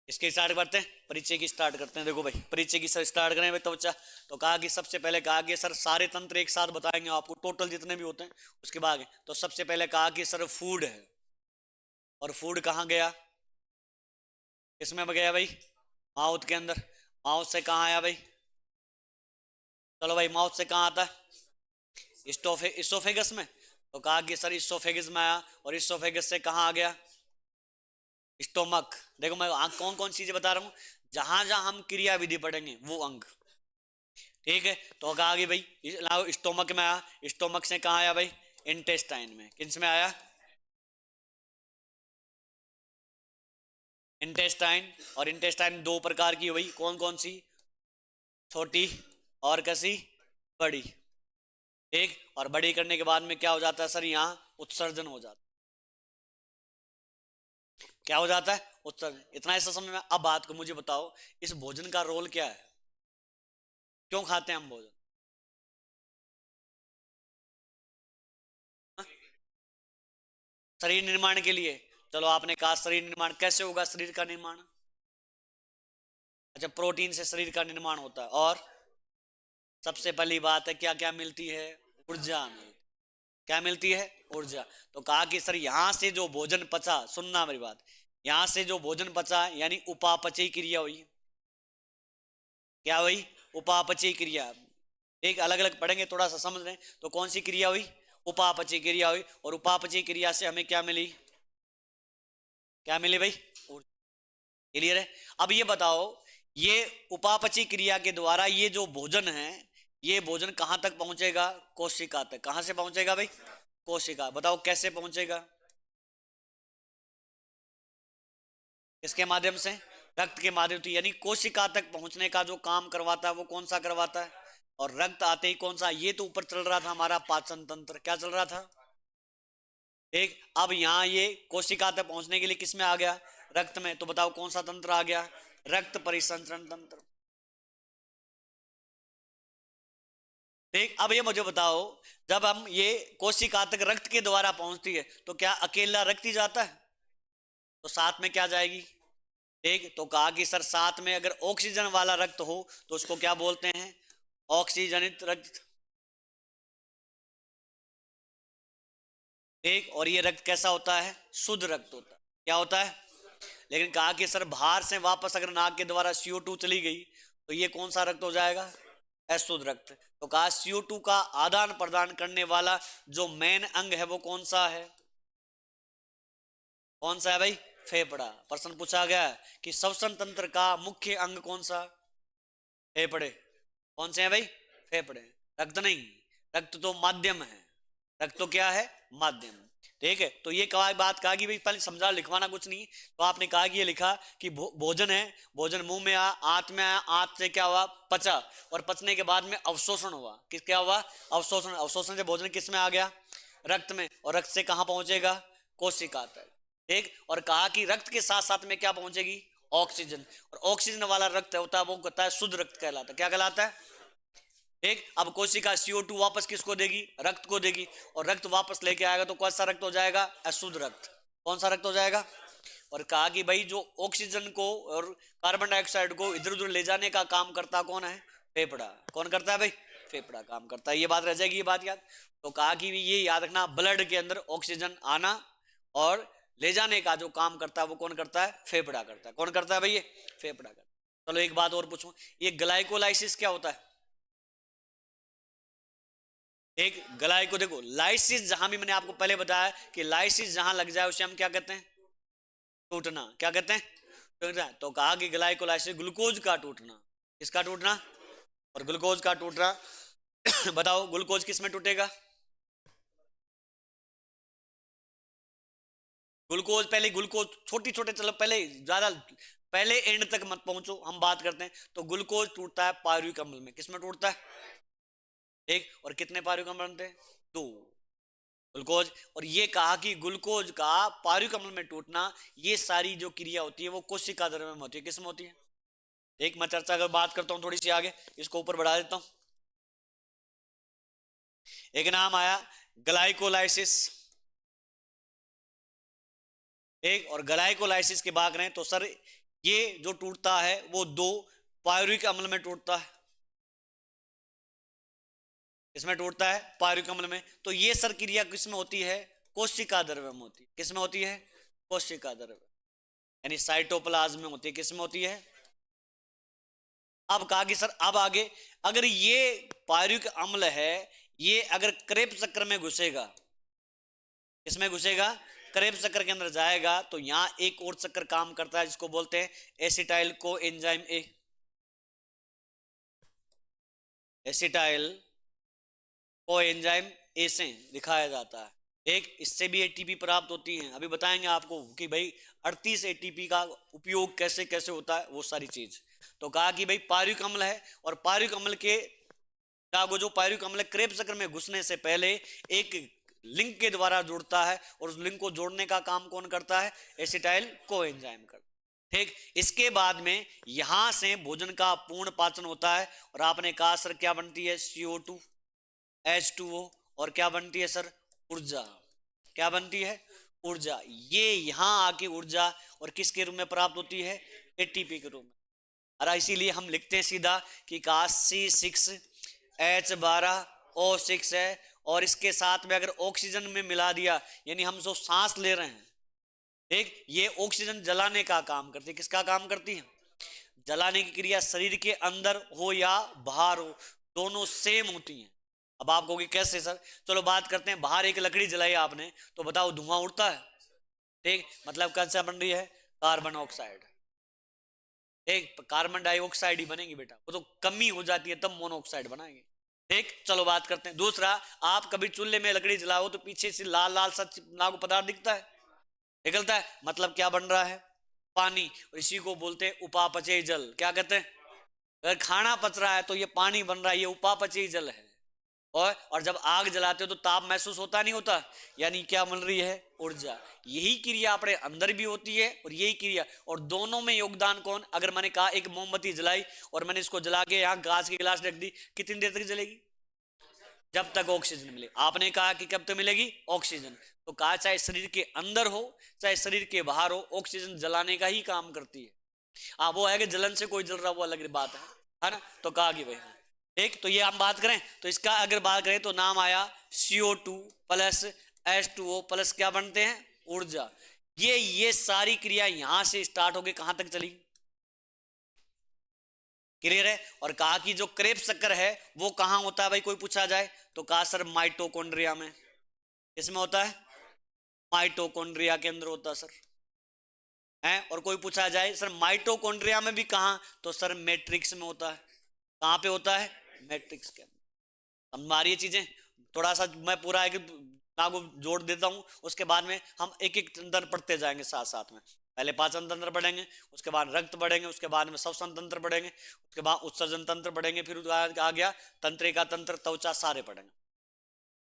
Speaker 1: इसके स्टार्ट करते हैं, परिचय की स्टार्ट करते हैं। देखो भाई परिचय की सर स्टार्ट करें भाई, तो बच्चा तो कहा कि सबसे पहले कहा कि सर सारे तंत्र एक साथ बताएंगे आपको, टोटल जितने भी होते हैं उसके बाद। तो सबसे पहले कहा कि सर फूड है, और फूड कहाँ गया, किसमें गया भाई, माउथ के अंदर। माउथ से कहाँ आया भाई, चलो भाई माउथ से कहाँ आता है, इसोफेगस में। तो कहा कि सर इसोफेगस में आया, और इसोफेगस से कहाँ आ गया, स्टोमक। देखो मैं कौन कौन चीजें बता रहा हूं, जहां जहां हम क्रिया विधि पढ़ेंगे वो अंग। ठीक है, तो कहा कि भाई स्टोमक में आया, स्टोमक से कहाँ आया भाई, इंटेस्टाइन में। किस में आया, इंटेस्टाइन। और इंटेस्टाइन दो प्रकार की हुई, कौन कौन सी, छोटी और कैसी, बड़ी। ठीक, और बड़ी करने के बाद में क्या हो जाता है सर, यहाँ उत्सर्जन हो जाता है। क्या हो जाता है? उत्सर्जन। इतना ऐसा समझ में? अब बात को मुझे बताओ, इस भोजन का रोल क्या है? क्यों खाते हैं हम भोजन? हाँ? शरीर निर्माण के लिए। चलो आपने कहा शरीर निर्माण, कैसे होगा शरीर का निर्माण? अच्छा, प्रोटीन से शरीर का निर्माण होता है। और सबसे पहली बात है क्या क्या मिलती है? ऊर्जा मिलती। क्या मिलती है? ऊर्जा। तो कहा कि सर यहां से जो भोजन पचा, सुनना मेरी बात, यहां से जो भोजन पचा यानी उपापचयी क्रिया हुई। क्या हुई? उपापचयी क्रिया। एक अलग अलग पढ़ेंगे, थोड़ा सा समझ लें। तो कौन सी क्रिया हुई? उपापचयी क्रिया हुई। और उपापचयी क्रिया से हमें क्या मिली? क्या मिली भाई? क्लियर है? अब ये बताओ, ये उपापचयी क्रिया के द्वारा ये जो भोजन है, ये भोजन कहां तक पहुंचेगा? कोशिका तक। कहां से पहुंचेगा भाई? कोशिका। बताओ कैसे पहुंचेगा? किसके माध्यम से? रक्त के माध्यम से। यानी कोशिका तक पहुंचने का जो काम करवाता है वो कौन सा करवाता है? और रक्त आते ही कौन सा? ये तो ऊपर चल रहा था हमारा पाचन तंत्र। क्या चल रहा था? ठीक। अब यहाँ ये कोशिका तक पहुंचने के लिए किस में आ गया? रक्त में। तो बताओ कौन सा तंत्र आ गया? रक्त परिसंचरण तंत्र। ठीक। अब ये मुझे बताओ, जब हम ये कोशिका तक रक्त के द्वारा पहुंचती है तो क्या अकेला रक्त ही जाता है? तो साथ में क्या जाएगी? ठीक। तो कहा कि सर साथ में अगर ऑक्सीजन वाला रक्त हो तो उसको क्या बोलते हैं? ऑक्सीजनित रक्त। ठीक। और ये रक्त कैसा होता है? शुद्ध रक्त होता है। क्या होता है? लेकिन कहा कि सर बाहर से वापस अगर नाक के द्वारा CO2 चली गई तो ये कौन सा रक्त हो जाएगा? अशुद्ध रक्त। तो कहा CO2 का आदान प्रदान करने वाला जो मेन अंग है वो कौन सा है? कौन सा है भाई? फेफड़ा। प्रश्न पूछा गया है कि श्वसन तंत्र का मुख्य अंग कौन सा? फेफड़े। कौन से हैं भाई? फेफड़े। रक्त नहीं, रक्त तो माध्यम है। रक्त तो क्या है? माध्यम। ठीक है। तो ये कहा, बात कहा कि भाई पहले समझा, लिखवाना कुछ नहीं। तो आपने कहा कि ये लिखा कि भोजन है, भोजन मुंह में आया, आंत में आया, आंत से क्या हुआ? पचा। और पचने के बाद में अवशोषण हुआ। किस क्या हुआ? अवशोषण। अवशोषण से भोजन किस में आ गया? रक्त में। और रक्त से कहां पहुंचेगा? कोशिका तक। ठीक। और कहा कि रक्त के साथ साथ में क्या पहुंचेगी? ऑक्सीजन। और ऑक्सीजन वाला रक्त होता है वो कहता है शुद्ध रक्त कहलाता है। क्या कहलाता है? ठीक। अब कोशिका CO2 वापस किसको देगी? रक्त को देगी। और रक्त वापस लेके आएगा तो कौन सा रक्त हो जाएगा? अशुद्ध रक्त। कौन सा रक्त हो जाएगा? और कहा कि भाई जो ऑक्सीजन को और कार्बन डाइऑक्साइड को इधर उधर ले जाने का काम करता कौन है? फेफड़ा। कौन करता है भाई? फेफड़ा काम करता है। ये बात रह जाएगी, ये बात याद। तो कहा कि ये याद रखना, ब्लड के अंदर ऑक्सीजन आना और ले जाने का जो काम करता है वो कौन करता है? फेफड़ा करता है। कौन करता है भाई? ये फेफड़ा करता है। चलो एक बात और पूछूं, ये ग्लाइकोलाइसिस क्या होता है? एक गलाई को देखो, लाइसिस जहां भी मैंने आपको पहले बताया कि लाइसिस जहां लग जाए उसे हम क्या कहते हैं? टूटना। क्या कहते हैं? टूटना। तो कहा कि ग्लाइकोलाइसिस ग्लूकोज का टूटना। किसका टूटना? और ग्लूकोज का टूटना। बताओ ग्लूकोज किस में टूटेगा? ग्लूकोज पहले, ग्लूकोज छोटी छोटे, चलो पहले ज्यादा, पहले एंड तक मत पहुंचो, हम बात करते हैं। तो ग्लूकोज टूटता है पायरुविक अम्ल में। किस में टूटता है? एक। और कितने पायरुविक अम्ल बनते हैं? दो। ग्लूकोज। और ये कहा कि ग्लूकोज का पायरुविक अम्ल में टूटना, ये सारी जो क्रिया होती है वो कोशिका द्रव्य में होती है। किसमें होती है? एक मैं चर्चा अगर बात करता हूं थोड़ी सी आगे, इसको ऊपर बढ़ा देता हूं। एक नाम आया ग्लाइकोलाइसिस। एक। और ग्लाइकोलाइसिस की बात करें तो सर ये जो टूटता है वो दो पायरुविक अम्ल में टूटता है। इसमें टूटता है पायरुविक अम्ल में। तो ये सर क्रिया किसमें होती है? कोशिका द्रव्य में होती है। किसमें होती है? कोशिका द्रव्य, यानी साइटोप्लाज्म में होती है। किसमें होती है? अब कहा कि सर अब आगे, अगर ये पायरुविक अम्ल है, ये अगर क्रेब चक्र में घुसेगा, इसमें घुसेगा, क्रेब चक्र के अंदर जाएगा, तो यहां एक और चक्र काम करता है जिसको बोलते हैं acetyl co enzyme A. Acetyl co enzyme A से दिखाया जाता है। एक। इससे भी ATP प्राप्त होती है, अभी बताएंगे आपको कि भाई 38 ATP का उपयोग कैसे कैसे होता है वो सारी चीज। तो कहा कि भाई पायरुविक अम्ल है, और पायरुविक अम्ल के जो पायरुविक अम्ल क्रेब चक्र में घुसने से पहले एक लिंक के द्वारा जुड़ता है, और उस लिंक को जोड़ने का काम कौन करता है? एसिटाइल कोएंजाइम करता है। ठीक, इसके बाद में यहां से भोजन का पूर्ण पाचन होता है, और आपने कहा सर क्या बनती है? CO2 H2O, और क्या बनती है सर? ऊर्जा। क्या बनती है? ऊर्जा। ये यहां आके ऊर्जा और किसके रूप में प्राप्त होती है? एटीपी के रूप में। अरे इसीलिए हम लिखते हैं सीधा कि C6H12O6 है, और इसके साथ में अगर ऑक्सीजन में मिला दिया, यानी हम जो सांस ले रहे हैं, ठीक, ये ऑक्सीजन जलाने का काम करती है। किसका काम करती है? जलाने की क्रिया शरीर के अंदर हो या बाहर हो, दोनों सेम होती हैं। अब आप कहोगे कैसे सर? चलो बात करते हैं। बाहर एक लकड़ी जलाई आपने, तो बताओ धुआं उड़ता है? ठीक, मतलब कौन सा बन रही है? Carbon oxide. एक कार्बन डाइऑक्साइड ही बनेगी बेटा, वो तो कमी हो जाती है तब मोनोऑक्साइड बनाएंगे। ठीक, चलो बात करते हैं। दूसरा, आप कभी चूल्हे में लकड़ी जलाओ तो पीछे से लाल लाल सा चिपनागु पदार्थ दिखता है, निकलता है, मतलब क्या बन रहा है? पानी। और इसी को बोलते हैं उपापचय जल। क्या कहते हैं? अगर खाना पच रहा है तो ये पानी बन रहा है, ये उपापचयी जल है। और जब आग जलाते हो तो ताप महसूस होता नहीं होता? यानी क्या बन रही है? ऊर्जा। यही क्रिया अपने अंदर भी होती है और यही क्रिया, और दोनों में योगदान कौन? अगर मैंने कहा एक मोमबत्ती जलाई और मैंने इसको जला के यहाँ कांच की गिलास रख दी, कितनी देर तक जलेगी? जब तक ऑक्सीजन मिले। आपने कहा कि कब तक मिलेगी? ऑक्सीजन। तो कहा चाहे शरीर के अंदर हो चाहे शरीर के बाहर हो, ऑक्सीजन जलाने का ही काम करती है। हाँ, वो है कि जलन से कोई जल रहा, वो अलग बात है ना? तो कहा कि भाई एक तो ये हम बात करें तो इसका अगर बात करें तो नाम आया CO2 प्लस H2O प्लस क्या बनते हैं? ऊर्जा। ये सारी क्रिया यहां से स्टार्ट होके कहां तक चली? क्लियर है? और कहा कि जो क्रेब्स चक्कर है वो कहां होता है भाई? कोई पूछा जाए तो कहा सर माइटोकॉन्ड्रिया में। किसमें होता है? माइटोकॉन्ड्रिया के अंदर होता है सर, है। और कोई पूछा जाए सर माइटोकॉन्ड्रिया में भी कहां, तो सर मैट्रिक्स में होता है। कहां पे होता है? मैट्रिक्स के अंदर। हमारी ये चीजें थोड़ा सा मैं पूरा एक को जोड़ देता हूं, उसके बाद में हम एक एक तंत्र पढ़ते जाएंगे साथ साथ में। पहले पाचन तंत्र पढ़ेंगे, उसके बाद रक्त पढ़ेंगे, उसके बाद में श्वसन तंत्र पढ़ेंगे, उसके बाद उत्सर्जन तंत्र पढ़ेंगे, फिर आ गया तंत्रिका तंत्र, त्वचा, सारे पढ़ेंगे।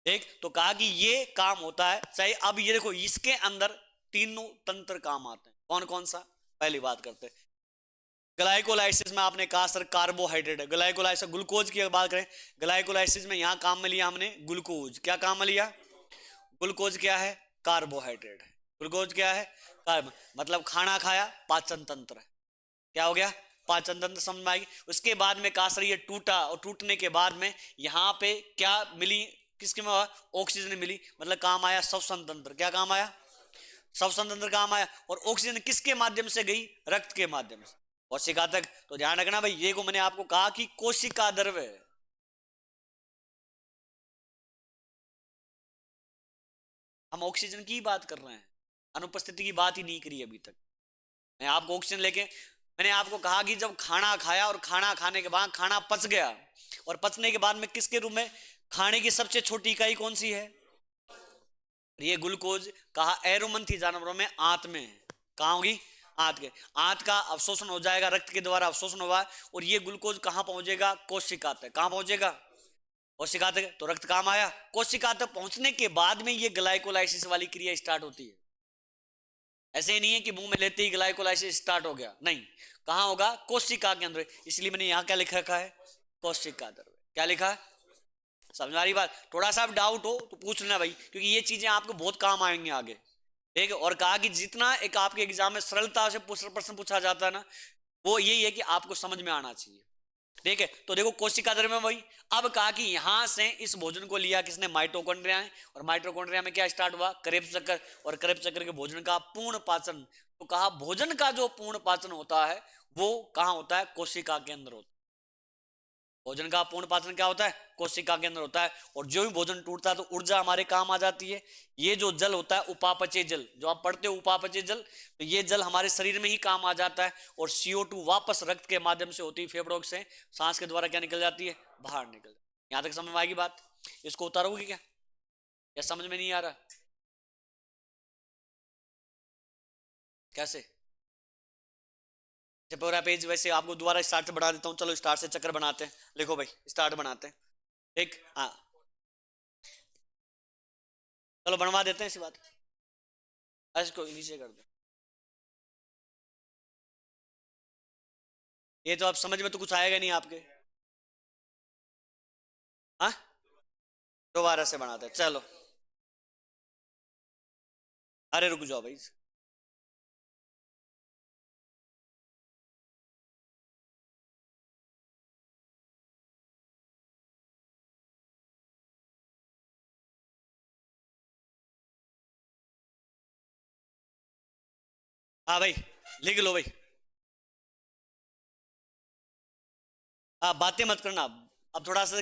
Speaker 1: ठीक, तो कहा कि ये काम होता है चाहे। अब ये देखो इसके अंदर तीनों तंत्र काम आते हैं। कौन कौन सा? पहली बात करते हैं ग्लाइकोलाइसिस में। आपने कहा सर कार्बोहाइड्रेट है। ग्लाइकोलाइसिस, ग्लूकोज की बात करें, ग्लाइकोलाइसिस में यहां काम में लिया हमने ग्लूकोज। क्या काम में लिया? ग्लूकोज क्या है? कार्बोहाइड्रेट है। ग्लूकोज क्या है? कार्ब, मतलब खाना खाया, पाचन तंत्र है। क्या हो गया? पाचन तंत्र समझ में आएगी। उसके बाद में कहा सर ये टूटा, और टूटने के बाद में यहाँ पे क्या मिली? किसके में? ऑक्सीजन मिली, मतलब काम आया श्वसन तंत्र। क्या काम आया? श्वसन तंत्र काम आया। और ऑक्सीजन किसके माध्यम से गई? रक्त के माध्यम से, कोशिका तक। तो ध्यान रखना भाई, ये को मैंने आपको कहा कि कोशिका द्रव्य है। हम ऑक्सीजन की बात कर रहे हैं, अनुपस्थिति की बात ही नहीं करी अभी तक। मैं आपको ऑक्सीजन लेके, मैंने आपको कहा कि जब खाना खाया और खाना खाने के बाद खाना पच गया, और पचने के बाद में किसके रूप में? खाने की सबसे छोटी इकाई कौन सी है? ये ग्लूकोज। कहा एरोमंथी जानवरों में आंत में है। कहां होगी? आंत के। आंत का अवशोषण हो जाएगा, रक्त के द्वारा अवशोषण होगा, और ये ग्लूकोज कहां पहुंचेगा? कोशिका तक। कहां पहुंचेगा? कोशिका तक। तो रक्त काम आया। कोशिका तक पहुंचने के बाद में ये ग्लाइकोलाइसिस वाली क्रिया स्टार्ट होती है। ऐसे ही नहीं है कि मुंह में लेते ही ग्लाइकोलाइसिस स्टार्ट हो गया, नहीं। कहां होगा? कोशिका के अंदर। इसलिए मैंने यहां क्या लिख रखा है? कोशिका द्रव्य। क्या लिखा है? समझ आ रही बात? थोड़ा सा डाउट हो तो पूछ लेना भाई, क्योंकि ये चीजें आपको बहुत काम आएंगे आगे। ठीक है? और कहा कि जितना एक आपके एग्जाम में सरलता से प्रश्न पूछा जाता है ना, वो यही है कि आपको समझ में आना चाहिए। ठीक है? तो देखो कोशिका द्रव्य में वही। अब कहा कि यहां से इस भोजन को लिया किसने? माइटोकॉन्ड्रिया है। और माइटोकॉन्ड्रिया में क्या स्टार्ट हुआ? करेब चक्कर। और करेब चक्कर के भोजन का पूर्ण पाचन। तो कहा भोजन का जो पूर्ण पाचन होता है वो कहां होता है? कोशिका के अंदर होता है। भोजन का पूर्ण पाचन क्या होता है? कोशिका के अंदर होता है। और जो भी भोजन टूटता है तो ऊर्जा हमारे काम आ जाती है। ये जो जल होता है उपापचय जल, जो आप पढ़ते हो उपापचय जल, तो ये जल हमारे शरीर में ही काम आ जाता है। और CO2 वापस रक्त के माध्यम से होती है, फेफड़ों से सांस के द्वारा क्या निकल जाती है? बाहर निकल जाती है। यहां तक समझ में आएगी बात? इसको उतारोगे क्या, या समझ में नहीं आ रहा? कैसे? पूरा पेज वैसे आपको दोबारा स्टार्ट से बढ़ा देता हूँ। चलो स्टार्ट से चक्कर बनाते हैं। लिखो भाई, स्टार्ट बनाते हैं। ठीक, हाँ। चलो बनवा देते हैं इसी बात। इसको नीचे कर दो। ये तो अब समझ में तो कुछ आएगा नहीं आपके। हाँ, दोबारा से बनाते हैं चलो। अरे रुक जाओ भाई। हाँ भाई, लिख लो भाई। हाँ, बातें मत करना अब थोड़ा सा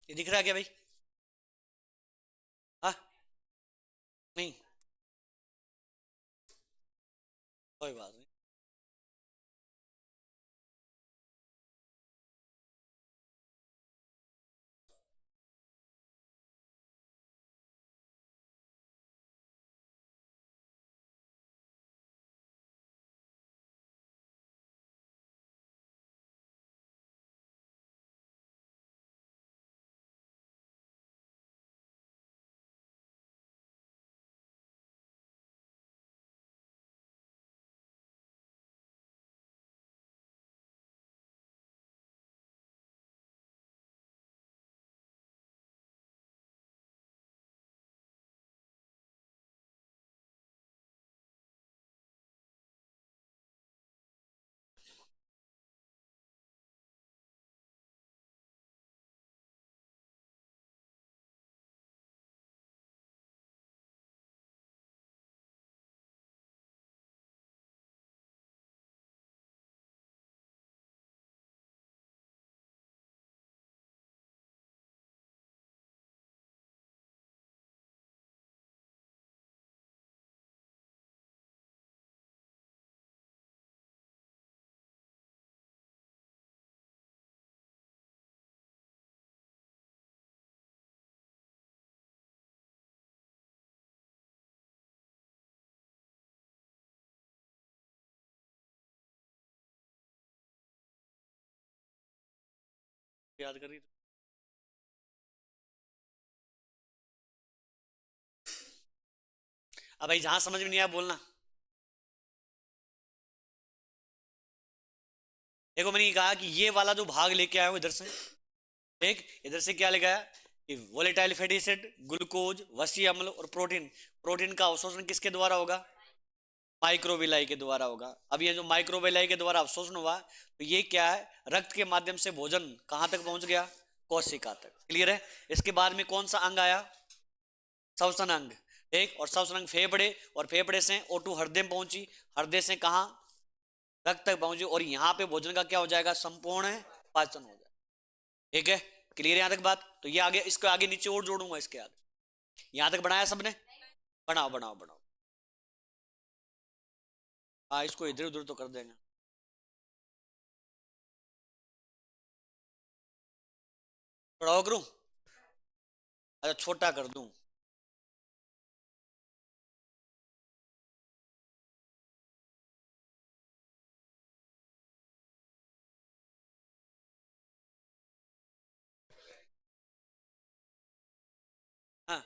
Speaker 1: ये दिख रहा है क्या भाई? हाँ, नहीं, कोई बात नहीं। याद कर रही थी। अब भाई जहां समझ में नहीं आया बोलना। देखो मैंने ये कहा कि ये वाला जो भाग लेके आया हूं इधर से, ठीक, इधर से क्या लेके आया कि वोलेटाइल फैटी एसिड, ग्लूकोज, वसी अम्ल और प्रोटीन। प्रोटीन का अवशोषण किसके द्वारा होगा? माइक्रोविलाई के द्वारा होगा। अब ये जो माइक्रोविलाई के द्वारा अवशोषण हुआ, तो ये क्या है, रक्त के माध्यम से भोजन कहां तक पहुंच गया? कोशिका तक। क्लियर है? इसके बाद में कौन सा अंग आया? श्वसन अंग। ठीक, और श्वसन अंग फेफड़े, और फेफड़े से O2 हृदय में पहुंची, हृदय से कहां? रक्त तक पहुंची, और यहाँ पे भोजन का क्या हो जाएगा? संपूर्ण पाचन हो जाएगा। ठीक है, क्लियर है यहां तक बात? तो ये आगे, इसको आगे नीचे और जोड़ूंगा इसके आगे। यहां तक बनाया सबने? बनाओ बनाओ बनाओ। हाँ, इसको इधर उधर तो कर देंगे। बड़ा करूं? अच्छा, छोटा कर दूं? हाँ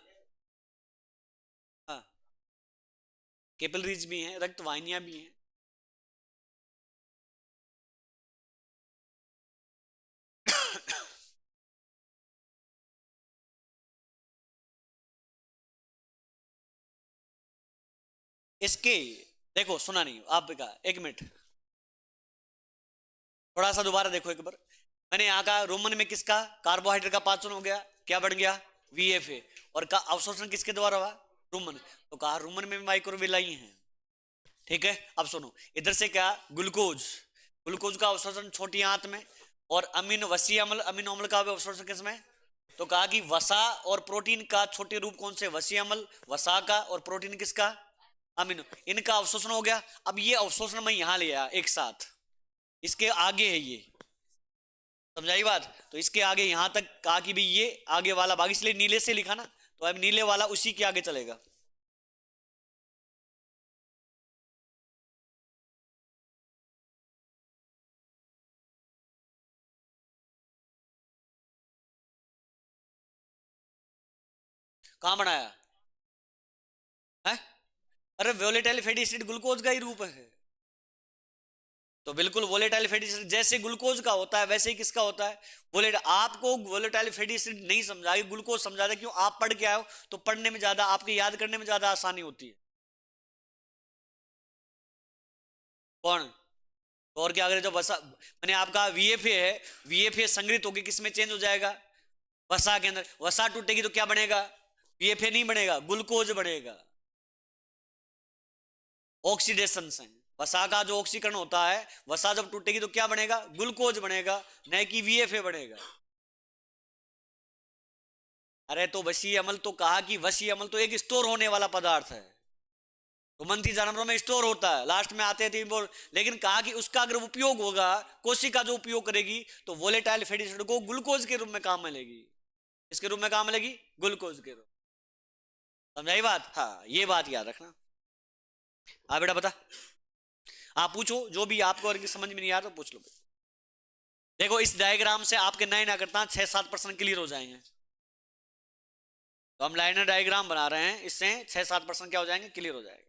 Speaker 1: हाँ, कैपिलरीज भी हैं, रक्त वाहिनियां भी हैं। इसके, देखो सुना नहीं आपका, एक मिनट, थोड़ा सा दोबारा देखो एक बार। मैंने यहाँ कहा रोमन में किसका, कार्बोहाइड्रेट का पाचन हो गया, क्या बन गया? वीएफए। और का अवशोषण किसके द्वारा हुआ? रूमन। तो कहा रूमन में माइक्रोविलाई हैं। ठीक है, अब सुनो, इधर से क्या, ग्लूकोज, ग्लूकोज का अवशोषण छोटी आंत में, और अमीन वसी अम्ल, अमीनो अम्ल का अवशोषण किसमें? तो कहा कि वसा और प्रोटीन का छोटे रूप कौन से? वसी अम्ल, वसा का, और प्रोटीन किसका? अमीनो। इनका अवशोषण हो गया। अब ये अवशोषण मैं यहां ले आया एक साथ, इसके आगे है ये, समझाई बात? तो इसके आगे यहां तक कहा कि भाई ये आगे वाला भाग, इसलिए नीले से लिखा ना, तो अब नीले वाला उसी के आगे चलेगा। कहां बनाया है? अरे वोलेटाइल फैटी एसिड ग्लूकोज का ही रूप है। तो बिल्कुल वोलेटाइल फैटी एसिड जैसे ग्लूकोज का होता है वैसे ही किसका होता है? वोलेट आपको वोलेटाइल फैटी एसिड नहीं समझाई, ग्लूकोज समझा दे, क्यों? आप पढ़ के आए हो, तो पढ़ने में ज्यादा, आपके याद करने में ज्यादा आसानी होती है। कौन? और क्या करें, जो वसा, मैंने आपका वीएफए है, वीएफए संग्रहित होकर किस में चेंज हो जाएगा? वसा के अंदर। वसा टूटेगी तो क्या बनेगा? वीएफए नहीं बनेगा, ग्लूकोज बनेगा। ऑक्सीडेशन से, वसा का जो ऑक्सीकरण होता है, वसा जब टूटेगी तो क्या बनेगा? ग्लूकोज बनेगा, न कि वीएफए बनेगा। अरे तो वसीय अम्ल तो कहा कि वसीय अम्ल तो एक स्टोर होने वाला पदार्थ है, घुमंती जानवरों में स्टोर होता है, लास्ट में आते थे वो। लेकिन कहा कि उसका अगर उपयोग होगा, कोशिका जो उपयोग करेगी तो वोलेटाइल फैटी एसिड को ग्लूकोज के रूप में काम में लेगी। इसके रूप में काम में लेगी, ग्लूकोज के रूप। समझाई बात? हाँ, ये बात याद रखना। हाँ बेटा बता, हाँ पूछो, जो भी आपको अगर समझ में नहीं आ रहा तो पूछ लो। देखो इस डायग्राम से आपके नए ना करता 6-7% क्लियर हो जाएंगे। तो हम लाइनर डायग्राम बना रहे हैं, इससे 6-7% क्या हो जाएंगे, क्लियर हो जाएगा।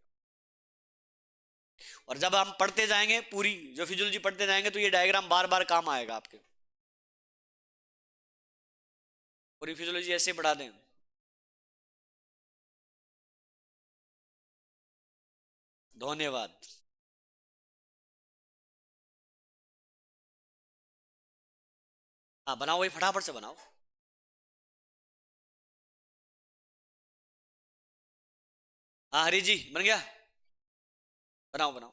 Speaker 1: और जब हम पढ़ते जाएंगे पूरी जो फिजियोलॉजी पढ़ते जाएंगे तो ये डायग्राम बार बार काम आएगा आपके। पूरी फिजियोलॉजी ऐसे पढ़ा दें। धन्यवाद। हाँ बनाओ, वही फटाफट से बनाओ। हाँ हरी जी बन गया, बनाओ बनाओ।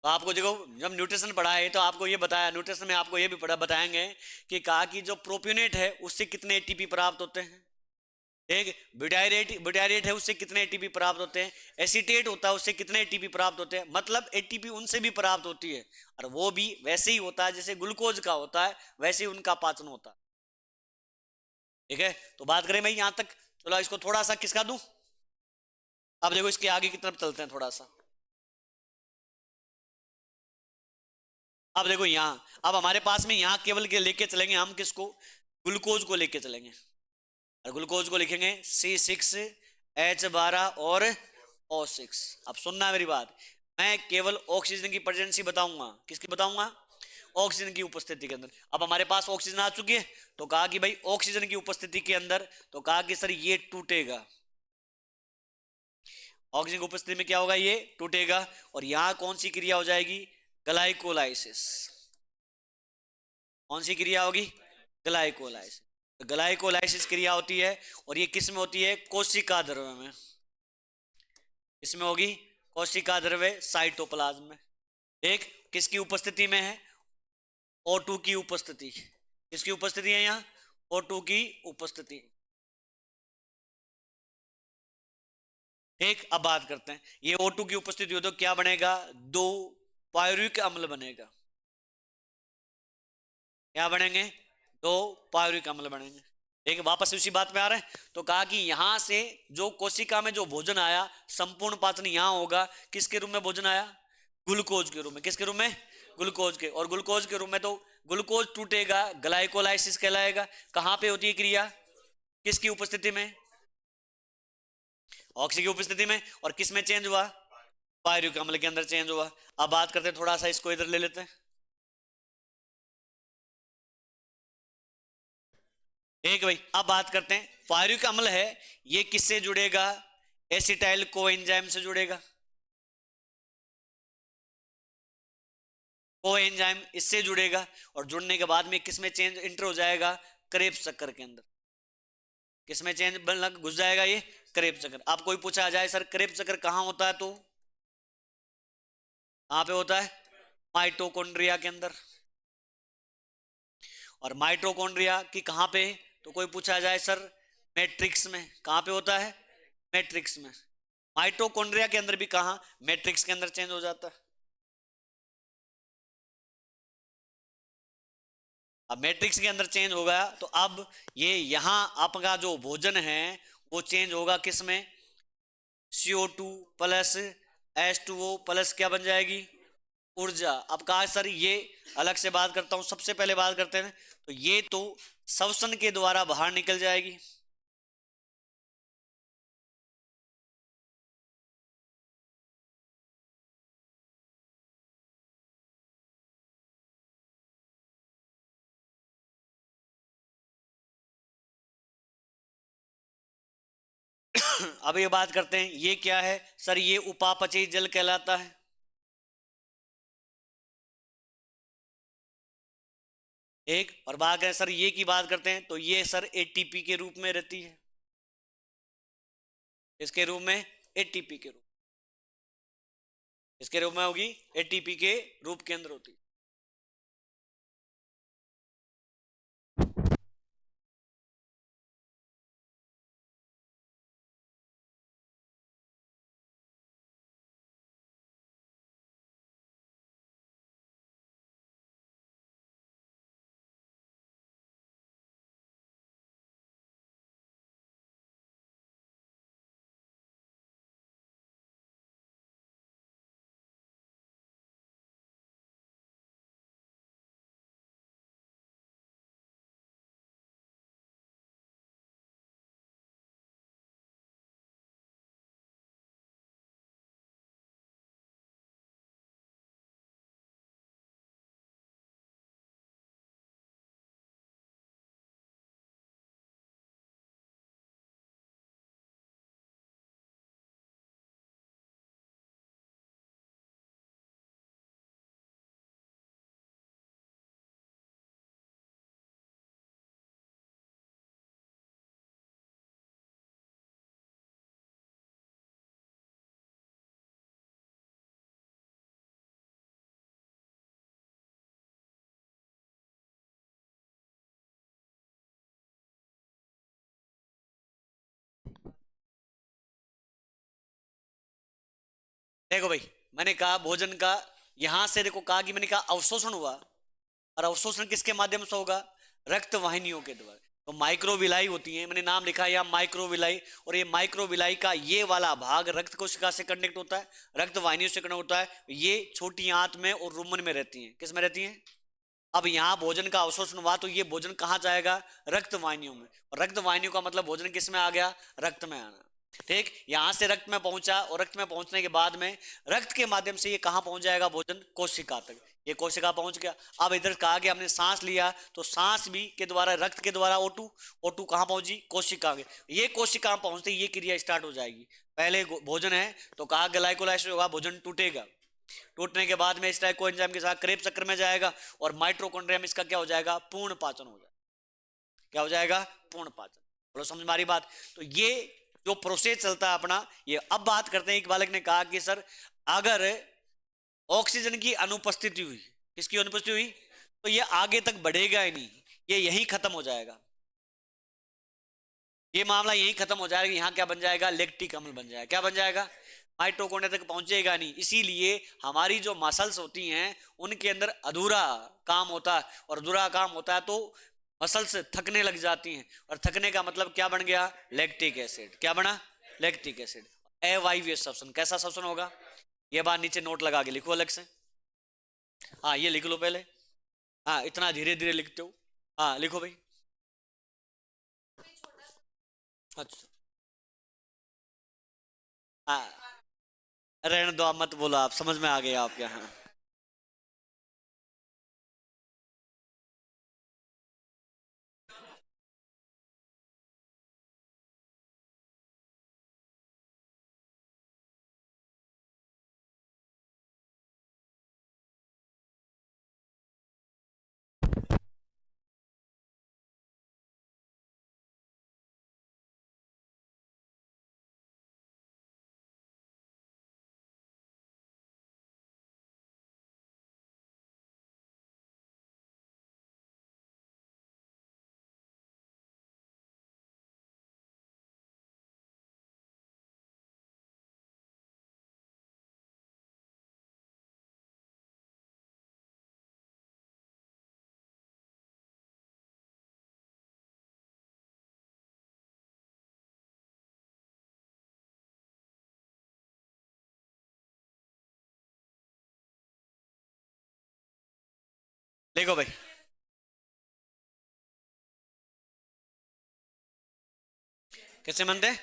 Speaker 1: तो आपको देखो, जब न्यूट्रिशन पढ़ा है तो आपको ये बताया, न्यूट्रिशन में आपको ये भी पढ़ा बताएंगे कि कहा कि जो प्रोपियोनेट है उससे कितने एटीपी प्राप्त होते हैं। एक ब्यूटायरेट है उससे कितने एटीपी प्राप्त होते हैं, एसीटेट होता है उससे कितने एटीपी प्राप्त होते हैं, मतलब एटीपी उनसे भी प्राप्त होती है। और वो भी वैसे ही होता है जैसे ग्लूकोज का होता है, वैसे ही उनका पाचन होता है। ठीक है, तो बात करें भाई यहां तक। चलो इसको थोड़ा सा किसका दूं। अब देखो इसके आगे की तरफ चलते हैं थोड़ा सा। अब देखो यहां, अब हमारे पास में यहां केवल के लेके चलेंगे हम किसको, ग्लूकोज को लेके चलेंगे। और ग्लूकोज को लिखेंगे C6H12 और O6। अब सुनना मेरी बात, मैं केवल ऑक्सीजन की प्रेजेंसी बताऊंगा, किसकी बताऊंगा, ऑक्सीजन की उपस्थिति के अंदर। अब हमारे पास ऑक्सीजन आ चुकी है, तो कहा कि भाई ऑक्सीजन की उपस्थिति के अंदर, तो कहा कि सर ये टूटेगा, ऑक्सीजन की उपस्थिति में क्या होगा, ये टूटेगा। और यहां कौन सी क्रिया हो जाएगी, ग्लाइकोलाइसिस। कौन सी क्रिया होगी, ग्लाइकोलाइसिस। तो ग्लाइकोलाइसिस क्रिया होती है, और ये किस में होती है, कोशिका द्रव्य में। इसमें होगी कोशिका द्रव्य साइटोप्लाज्म में। एक किसकी उपस्थिति में है, O2 की उपस्थिति। किसकी उपस्थिति है यहाँ, O2 की उपस्थिति। ठीक, अब बात करते हैं, ये O2 की उपस्थिति हो तो क्या बनेगा, दो पायरुविक अम्ल बनेगा। क्या बनेंगे, दो पायरुविक अम्ल बनेंगे। ठीक, वापस उसी बात में आ रहे हैं। तो कहा कि यहां से जो कोशिका में जो भोजन आया, संपूर्ण पाचन यहां होगा, किसके रूप में भोजन आया, ग्लूकोज के रूप में। किसके रूप में, ग्लूकोज के। और ग्लूकोज के रूप में तो ग्लूकोज टूटेगा, ग्लाइकोलाइसिस कहलाएगा। कहां पे होती है क्रिया, किसकी उपस्थिति में, ऑक्सीजन की उपस्थिति में। और किस में चेंज हुआ, पायरुविक अम्ल के अंदर चेंज हुआ। अब बात करते हैं, थोड़ा सा इसको इधर ले लेते हैं। एक भाई, अब बात करते हैं, पायरुविक अम्ल है, ये किससे जुड़ेगा, एसिटाइल कोएंजाइम से जुड़ेगा। कोएंजाइम इससे जुड़ेगा, और जुड़ने के बाद में किस में चेंज इंटर हो जाएगा, क्रेब्स चक्कर के अंदर। किस में चेंज घुस जाएगा, ये क्रेब्स चक्कर। आप कोई पूछा जाए सर क्रेब्स चक्कर कहां होता है, तो कहां पे होता है, माइटोकॉन्ड्रिया के अंदर। और माइटोकॉन्ड्रिया की कहां पे, तो कोई पूछा जाए सर मैट्रिक्स में, कहां पे होता है, मैट्रिक्स में। माइटोकॉन्ड्रिया के अंदर भी कहां, मैट्रिक्स के अंदर चेंज हो जाता है। अब मैट्रिक्स के अंदर चेंज होगा, तो अब ये यहां आपका जो भोजन है वो चेंज होगा किस में, CO2 प्लस H2O प्लस क्या बन जाएगी, ऊर्जा। अब कहा सर ये अलग से बात करता हूं, सबसे पहले बात करते हैं, तो ये तो श्वसन के द्वारा बाहर निकल जाएगी। अब ये बात करते हैं, ये क्या है सर, ये उपापचयी जल कहलाता है। एक और बात करें सर ये की बात करते हैं, तो ये सर एटीपी के रूप में रहती है। इसके रूप में, एटीपी के रूप। इसके रूप में होगी, एटीपी के रूप के अंदर होती। देखो भाई, मैंने कहा भोजन का, यहां से देखो कहा कि मैंने कहा अवशोषण हुआ, और अवशोषण किसके माध्यम से होगा? रक्त वाहिनियों के द्वारा। तो माइक्रोविलाई होती है, मैंने नाम लिखा है यहाँ माइक्रोविलाई, और ये माइक्रोविलाई का ये वाला भाग रक्त कोशिका से कनेक्ट होता है, रक्त वाहिनियों से कनेक्ट होता है। ये छोटी आंत में और रुमन में रहती हैं। किस में रहती हैं? अब यहाँ भोजन का अवशोषण हुआ तो ये भोजन कहाँ जाएगा? रक्त वाहिनियों में। और रक्त वाहिनियों का मतलब भोजन किस में आ गया? रक्त में आना। ठीक, यहां से रक्त में पहुंचा, और रक्त में पहुंचने के बाद में रक्त के माध्यम से ये कहां पहुंच जाएगा? भोजन कोशिका तक। ये कोशिका पहुंच गया। अब इधर कहा कि हमने सांस लिया, तो सांस भी के द्वारा, रक्त के द्वारा O2, O2 कहां पहुंची? कोशिका में। ये कोशिका पहुंचते ये क्रिया स्टार्ट हो जाएगी। पहले भोजन है तो कहा ग्लाइकोलाइसिस होगा, भोजन टूटेगा, टूटने के बाद में इस टाइप कोएंजाइम के साथ क्रेब चक्र में जाएगा, और माइटोकॉन्ड्रिया में इसका क्या हो जाएगा? पूर्ण पाचन हो जाएगा। क्या हो जाएगा? पूर्ण पाचन। बोलो समझ में आ रही बात? तो ये जो प्रोसेस चलता है अपना ये। अब बात करते हैं, एक बालक ने कहा कि सर अगर ऑक्सीजन की अनुपस्थिति हुई, किसकी अनुपस्थिति हुई, तो ये आगे तक बढ़ेगा ही नहीं, ये यहीं खत्म हो जाएगा। ये मामला यहीं खत्म हो जाएगा। यहाँ क्या बन जाएगा? लैक्टिक अम्ल बन जाएगा। क्या बन जाएगा? माइटोकॉन्ड्रिया तक पहुंचेगा नहीं। इसीलिए हमारी जो मसल्स होती हैं उनके अंदर अधूरा काम होता है, और अधूरा काम होता है तो मसल्स थकने लग जाती हैं, और थकने का मतलब क्या बन गया? Lactic acid. क्या बना? Lactic acid. अवायवीय श्वसन। कैसा श्वसन होगा? ये बात नीचे नोट लगा के लिखो अलग से। हाँ ये लिख लो पहले। हाँ इतना धीरे धीरे लिखते हो। हाँ लिखो भाई। अच्छा। हाँ रहने दो, आप मत बोलो, आप समझ में आ गए आपके यहाँ। देखो भाई, कैसे मनते हैं?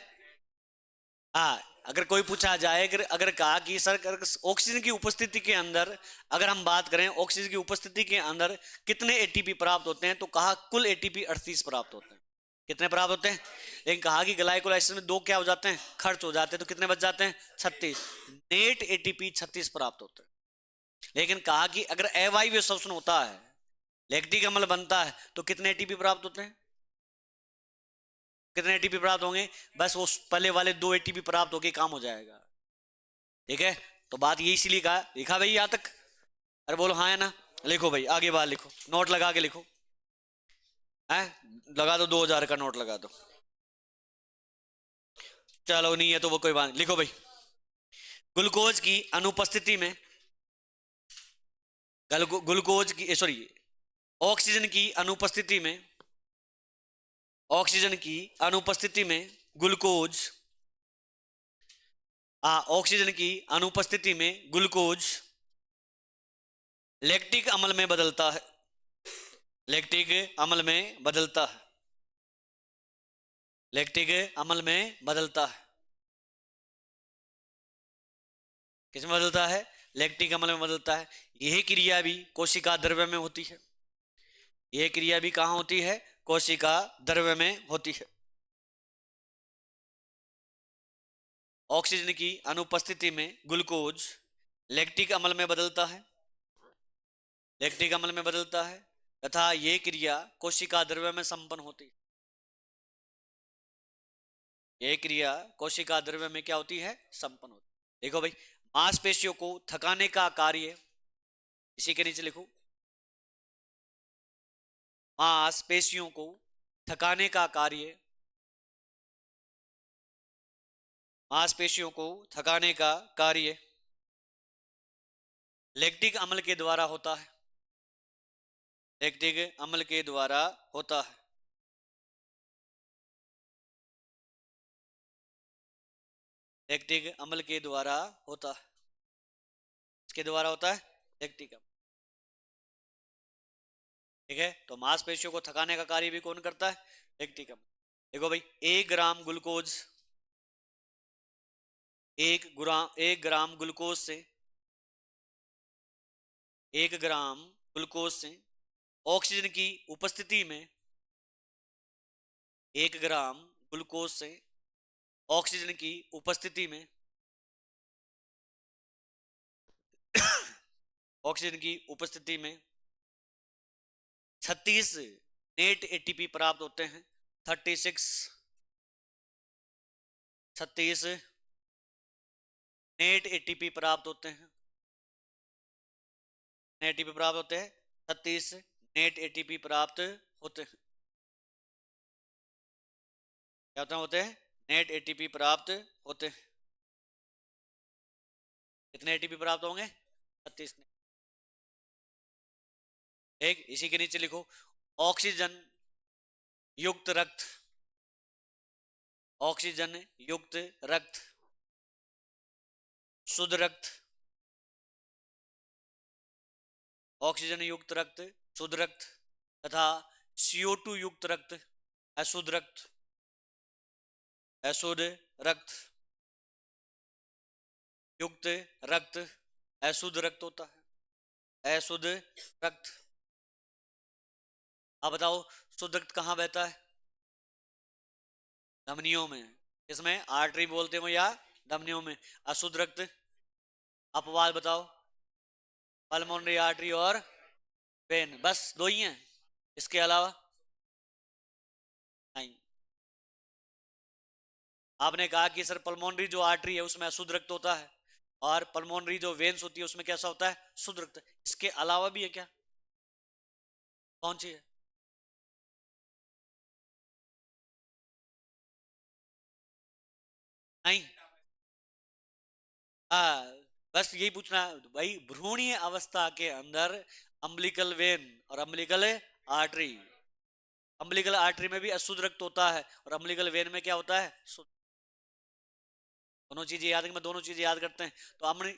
Speaker 1: हाँ, अगर कोई पूछा जाए, अगर अगर कहा कि सर अगर ऑक्सीजन की उपस्थिति के अंदर, अगर हम बात करें ऑक्सीजन की उपस्थिति के अंदर कितने एटीपी प्राप्त होते हैं, तो कहा कुल एटीपी 38 प्राप्त होते हैं। कितने प्राप्त होते हैं? लेकिन कहा कि ग्लाइकोलाइसिस में दो क्या हो जाते हैं? खर्च हो जाते हैं, तो कितने बच जाते हैं? 36। नेट एटीपी 36 प्राप्त होते हैं। लेकिन कहा कि अगर अवायवीय श्वसन होता है, लैक्टिक अम्ल बनता है, तो कितने एटीपी प्राप्त होते हैं? कितने एटीपी प्राप्त होंगे? बस वो पहले वाले 2 एटीपी प्राप्त होके काम हो जाएगा। ठीक है, तो बात ये इसीलिए कहा, लिखा भाई यहाँ तक? अरे बोलो हाँ है ना? लिखो भाई, आगे बात लिखो, नोट लगा के लिखो है, लगा दो, 2000 का नोट लगा दो। चलो नहीं है तो वो कोई बात नहीं, लिखो भाई। ग्लूकोज की अनुपस्थिति में, ग्लूकोज की सॉरी, ऑक्सीजन की अनुपस्थिति में, ऑक्सीजन की अनुपस्थिति में ग्लूकोज, ऑक्सीजन की अनुपस्थिति में ग्लूकोज लैक्टिक अम्ल में बदलता है, लैक्टिक अम्ल में बदलता है, लैक्टिक अम्ल में बदलता है। किस में बदलता है? लैक्टिक अम्ल में बदलता है। यह क्रिया भी कोशिका द्रव्य में होती है, यह क्रिया भी कहां होती है? कोशिका द्रव्य में होती है। ऑक्सीजन की अनुपस्थिति में ग्लूकोज लैक्टिक अम्ल में बदलता है, लैक्टिक अम्ल में बदलता है, तथा यह क्रिया कोशिका द्रव्य में संपन्न होती है। यह क्रिया कोशिका द्रव्य में क्या होती है? संपन्न होती है। देखो भाई, मांसपेशियों को थकाने का कार्य, इसी के नीचे लिखो, मांसपेशियों को थकाने का कार्य, मांसपेशियों को थकाने का कार्य लैक्टिक अम्ल के द्वारा होता है, लैक्टिक अम्ल के द्वारा होता है। लैक्टिक अम्ल के द्वारा होता है, इसके द्वारा होता है लैक्टिक अम्ल। ठीक है, तो मांसपेशियों को थकाने का कार्य भी कौन करता है? लैक्टिक अम्ल। देखो भाई, 1 ग्राम ग्लूकोज, 1 ग्राम ग्लूकोज से, 1 ग्राम ग्लूकोज से ऑक्सीजन की उपस्थिति में, 1 ग्राम ग्लूकोज से ऑक्सीजन की उपस्थिति में, ऑक्सीजन की उपस्थिति में 36 नेट एटीपी प्राप्त होते हैं, 36 नेट एटीपी प्राप्त होते हैं, नेट एटीपी प्राप्त होते हैं, 36 नेट एटीपी प्राप्त होते हैं। क्या होते हैं? नेट एटीपी प्राप्त होते हैं। कितने एटीपी प्राप्त होंगे? 36। एक इसी के नीचे लिखो, ऑक्सीजन युक्त रक्त, ऑक्सीजन युक्त रक्त, शुद्ध रक्त, ऑक्सीजन युक्त रक्त, शुद्ध रक्त, तथा CO2 युक्त रक्त, अशुद्ध रक्त, अशुद्ध रक्त, युक्त रक्त अशुद्ध रक्त होता है, अशुद्ध रक्त। अब बताओ, शुद्ध रक्त कहां बहता है? धमनियों में। इसमें आर्टरी बोलते हो या धमनियों में? अशुद्ध रक्त, अपवाद बताओ? पल्मोनरी आर्टरी और वेन, बस दो ही हैं, इसके अलावा नहीं। आपने कहा कि सर पल्मोनरी जो आर्टरी है उसमें अशुद्ध रक्त होता है, और पल्मोनरी जो वेन्स होती है उसमें कैसा होता है? शुद्ध रक्त। इसके अलावा भी है क्या? कौन सी है? नहीं। हाँ, बस यही पूछना है भाई, भ्रूणीय अवस्था के अंदर अम्बिलिकल वेन और अम्बिलिकल आर्टरी, अम्बिलिकल आर्टरी में भी अशुद्ध रक्त होता है, और अम्बिलिकल वेन में क्या होता है? शुद्ध। दोनों चीजें याद रखें, दोनों चीजें याद करते हैं। तो अपनी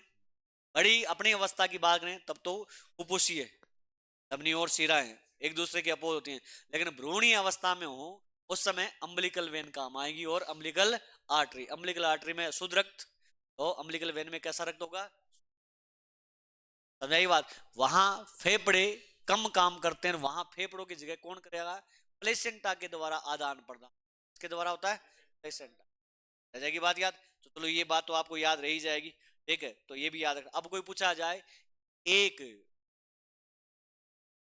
Speaker 1: बड़ी अपनी अवस्था की बात करें तब तो कुपोषी है, धमनी और शिरा है, एक दूसरे के अपोज होती हैं। लेकिन भ्रूणीय अवस्था में हो उस समय अम्बिलिकल वेन काम आएगी, और अम्बिलिकल आर्टरी, अम्बिलिकल आर्टरी में शुद्ध रक्त, तो अम्बिलिकल वेन में कैसा रक्त होगा? समझाई बात? वहां फेफड़े कम काम करते हैं, वहां फेफड़ों की जगह कौन करेगा? प्लेसेंटा के द्वारा आदान प्रदान, इसके द्वारा होता है प्लेसेंटा। रह जाएगी बात याद? तो चलो ये बात तो आपको याद रही जाएगी, ठीक है, तो ये भी याद रख। अब कोई पूछा जाए, एक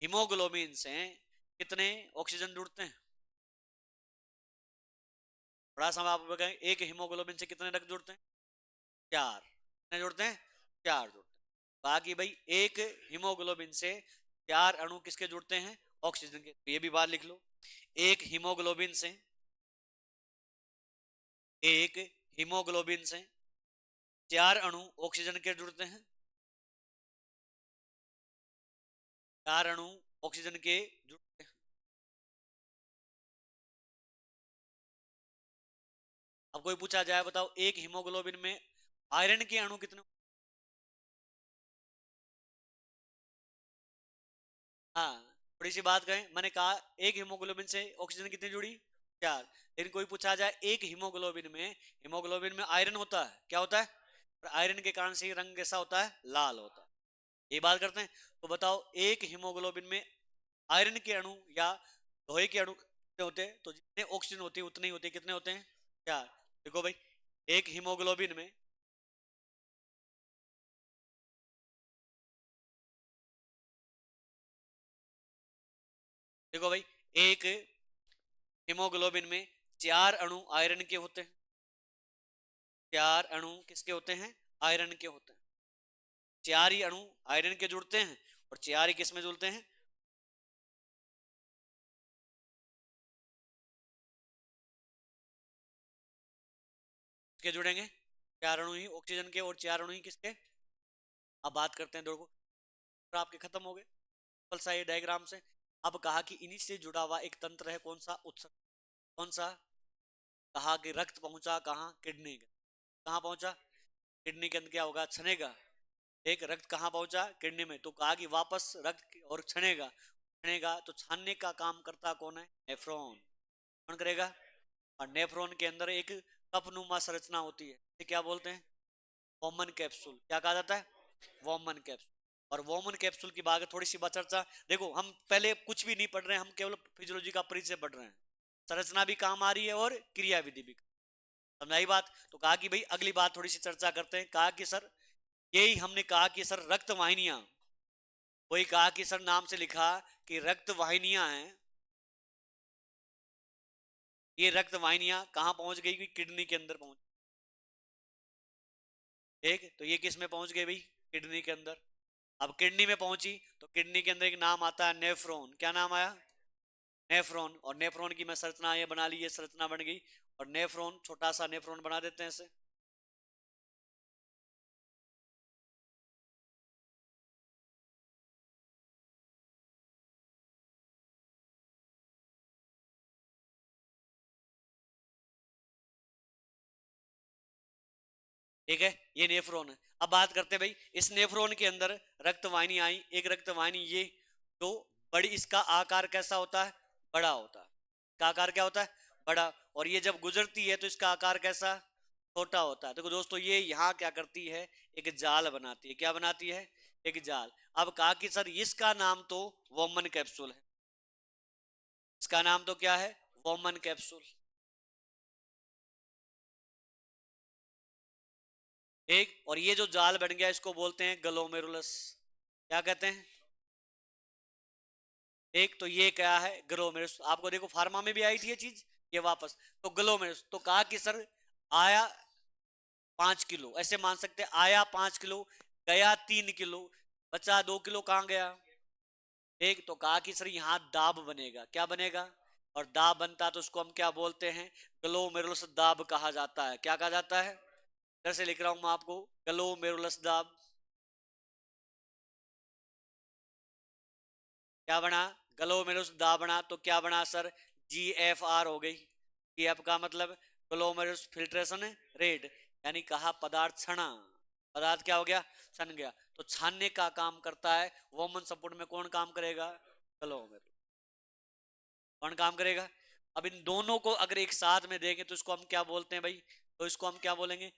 Speaker 1: हीमोग्लोबिन से कितने ऑक्सीजन जुड़ते हैं? बड़ा समय आप बताएं, एक हीमोग्लोबिन से कितने रक्त जुड़ते हैं? 4। कितने जुड़ते हैं? 4 जुड़ते हैं। बाकी भाई एक हीमोग्लोबिन से 4 अणु किसके जुड़ते हैं? ऑक्सीजन के। तो ये भी बात लिख लो, एक हीमोग्लोबिन से, एक हीमोग्लोबिन से 4 अणु ऑक्सीजन के जुड़ते हैं, 4 अणु ऑक्सीजन के जुड़ते हैं। अब कोई पूछा जाए, बताओ एक हीमोग्लोबिन में आयरन के अणु कितने? हाँ, थोड़ी सी बात करें, मैंने कहा एक हीमोग्लोबिन से ऑक्सीजन कितनी जुड़ी? 4। लेकिन कोई पूछा जाए एक हीमोग्लोबिन में आयरन होता है, क्या होता है? और आयरन के कारण से ही रंग कैसा होता है? लाल होता है। ये बात करते हैं। तो बताओ एक हीमोग्लोबिन में आयरन के अणु या लोहे के अणु कितने होते हैं? तो जितने ऑक्सीजन होती है उतने ही होते हैं। कितने होते हैं? 4। देखो भाई, एक हीमोग्लोबिन में, देखो भाई, एक हीमोग्लोबिन में 4 अणु आयरन के होते हैं। 4 अणु किसके होते हैं? आयरन के होते हैं। 4 ही अणु आयरन के जुड़ते हैं और 4 ही किस में जुड़ते हैं? किसके जुड़ेंगे? 4 अणु ही ऑक्सीजन के और 4 अणु ही किसके? अब बात करते हैं, देखो आपके खत्म हो गए सिंपल सा ये डायग्राम से। अब कहा कि इन्हीं से जुड़ा हुआ एक तंत्र है, कौन सा? उत्सर्ग। कौन सा? कहा कि रक्त पहुंचा कहाँ? किडनी के। कहाँ पहुंचा? किडनी के अंदर क्या होगा? छनेगा। एक रक्त कहाँ पहुंचा? किडनी में। तो कहा कि वापस रक्त और छनेगा। छनेगा तो छानने का काम करता कौन है? नेफ्रॉन। कौन करेगा? और नेफ्रॉन के अंदर एक कपनुमा संरचना होती है, इसे क्या बोलते हैं? Woman capsule. क्या कहा जाता है? Woman capsule. और वॉमन कैप्सूल की बात थोड़ी सी चर्चा, देखो हम पहले कुछ भी नहीं पढ़ रहे हैं, हम केवल फिजियोलॉजी का परिचय पढ़ रहे हैं। संरचना भी काम आ रही है और क्रियाविधि भी। समझाई बात? तो कहा कि भाई अगली बात थोड़ी सी चर्चा करते हैं। कहा कि सर, यही हमने कहा कि सर रक्त वाहिनियां, वही कहा कि सर नाम से लिखा कि रक्त वाहिनियां हैं। ये रक्त वाहिनियां कहां पहुंच गई? किडनी के अंदर पहुंच। एक तो ये किस में पहुंच गई भाई? किडनी के अंदर। अब किडनी में पहुंची तो किडनी के अंदर एक नाम आता है नेफ्रॉन। क्या नाम आया? नेफ्रॉन। और नेफ्रॉन की मैं संरचना ये बना ली, ये संरचना बन गई। और नेफ्रॉन, छोटा सा नेफ्रॉन बना देते हैं इसे। ठीक है, ये नेफ्रॉन है। अब बात करते हैं भाई, इस नेफ्रॉन के अंदर रक्त वाहिनी आई, एक रक्त वाहिनी ये, तो बड़ी, इसका आकार कैसा होता है? बड़ा होता है। इसका आकार क्या होता है? बड़ा। और ये जब गुजरती है तो इसका आकार कैसा? छोटा होता है। देखो दोस्तों, ये यहाँ क्या करती है? एक जाल बनाती है। क्या बनाती है? एक जाल। अब कहा कि सर इसका नाम तो वोमन कैप्सूल है। इसका नाम तो क्या है? Woman capsule. एक, और ये जो जाल बन गया इसको बोलते हैं ग्लोमेरुलस। क्या कहते हैं? एक तो ये क्या है? ग्लोमेरुलस। आपको देखो फार्मा में भी आई थी ये चीज, ये वापस। तो ग्लोमेरुलस। तो कहा कि सर आया 5 किलो, ऐसे मान सकते हैं, आया 5 किलो, गया 3 किलो, बचा 2 किलो, कहाँ गया? एक। तो कहा कि सर यहाँ दाब बनेगा। क्या बनेगा? और दाब बनता है तो उसको हम क्या बोलते हैं? ग्लोमेरुलस दाब कहा जाता है। क्या कहा जाता है? इधर से लिख रहा हूं मैं आपको, ग्लोमेरुलस दाब। क्या बना? ग्लोमेरुलस दाब बना। तो क्या बना सर? GFR हो गई। GF का मतलब ग्लोमेरुलस फिल्ट्रेशन रेट, यानी कहा पदार्थ छना। पदार्थ क्या हो गया? छन गया। तो छानने का काम करता है। वोमन सपोर्ट में कौन काम करेगा? ग्लोमेरुलस। कौन काम करेगा? अब इन दोनों को अगर एक साथ में देखें तो इसको हम क्या बोलते हैं भाई? तो इसको हम क्या बोलेंगे?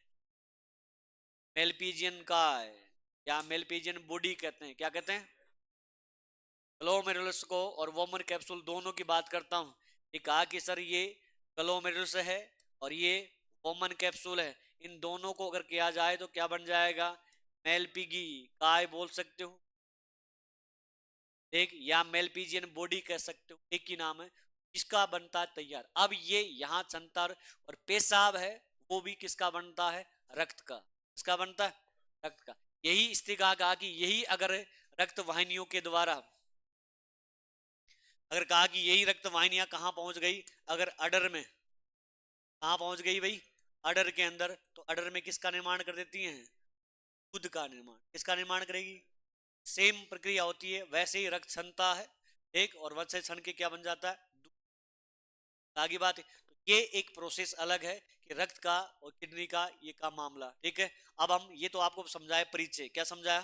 Speaker 1: मेलपीजियन काय या मेलपीजियन बॉडी कहते हैं। क्या कहते हैं? ग्लोमेरुलस को और वोमन कैप्सूल दोनों की बात करता हूं। ये कहा कि सर ये ग्लोमेरुलस है और ये वोमन कैप्सूल है। इन दोनों को अगर किया जाए तो क्या बन जाएगा? मेलपीगी काय बोल सकते हो एक, या मेलपीजियन बॉडी कह सकते हो, एक ही नाम है। इसका बनता है तैयार। अब ये यहाँ चंतर और पेशाब है, वो भी किसका बनता है? रक्त का। किसका बनता है? रक्त का। यही स्थिति कहा कि यही अगर रक्त वाहिनियों के द्वारा, अगर कहा कि यही रक्त वाहिनियां कहां पहुंच गई, अगर अडर में, कहां पहुंच गई भाई, अडर के अंदर, तो अडर में किसका निर्माण कर देती हैं, दूध का निर्माण, किसका निर्माण करेगी, सेम प्रक्रिया होती है, वैसे ही रक्त क्षमता है एक, और वैसे क्षण के क्या बन जाता है, आगे बात है। तो ये एक प्रोसेस अलग है कि रक्त का और किडनी का ये का मामला, ठीक है। अब हम ये तो आपको समझाया परिचय, क्या समझाया,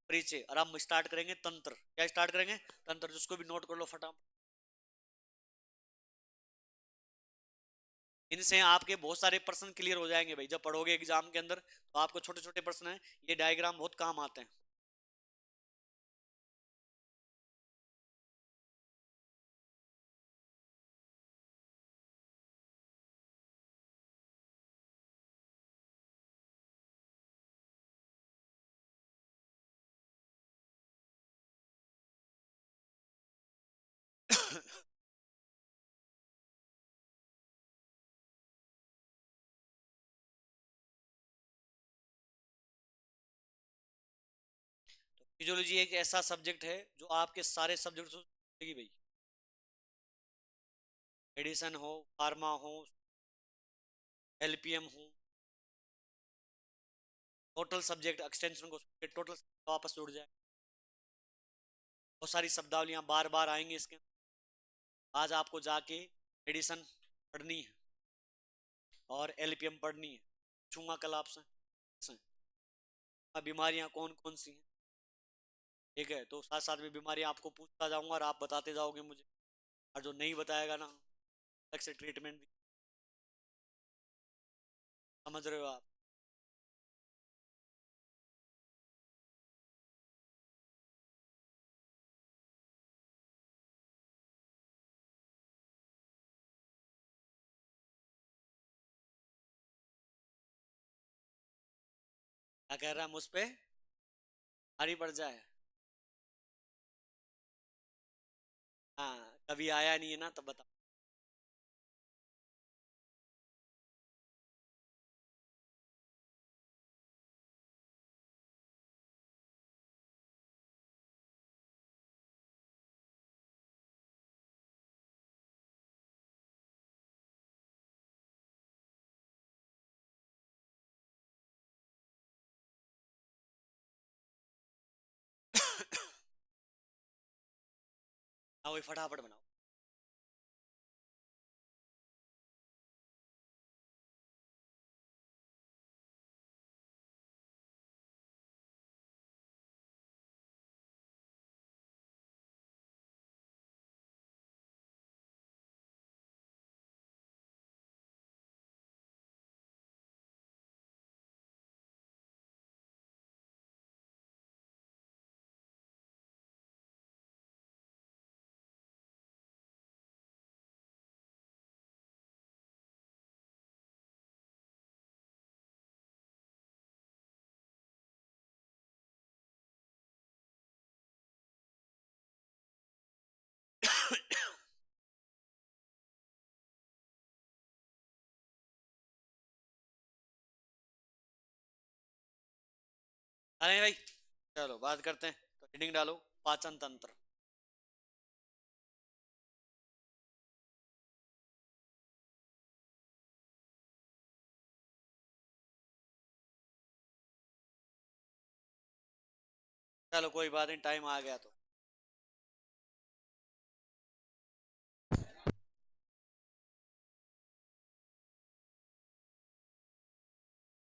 Speaker 1: परिचय, और हम स्टार्ट करेंगे तंत्र, क्या स्टार्ट करेंगे, तंत्र, जिसको भी नोट कर लो फटाफट। इनसे आपके बहुत सारे प्रश्न क्लियर हो जाएंगे भाई, जब पढ़ोगे एग्जाम के अंदर तो आपको छोटे छोटे प्रश्न हैं, ये डायग्राम बहुत काम आते हैं। फिजियोलॉजी एक ऐसा सब्जेक्ट है जो आपके सारे सब्जेक्ट से भाई, मेडिसिन हो, फार्मा हो, एलपीएम हो, टोटल सब्जेक्ट एक्सटेंशन को टोटल वापस जुड़ जाए, बहुत सारी शब्दावलियां बार बार आएंगी इसके। आज आपको जाके मेडिसिन पढ़नी है और एलपीएम पढ़नी है, पूछूंगा कल आपसे बीमारियां कौन कौन सी हैं, ठीक है, तो साथ साथ में बीमारियां आपको पूछता जाऊंगा और आप बताते जाओगे मुझे, और जो नहीं बताएगा ना अलग से ट्रीटमेंट भी, समझ रहे हो आप। क्या कह रहा है मुझ पे, भारी पड़ जाए, हाँ कभी आया नहीं है ना, तब बता। हाँ वही फटाफट बनाओ। अरे भाई चलो बात करते हैं, तो हेडिंग डालो, पाचन तंत्र। चलो कोई बात नहीं, टाइम आ गया तो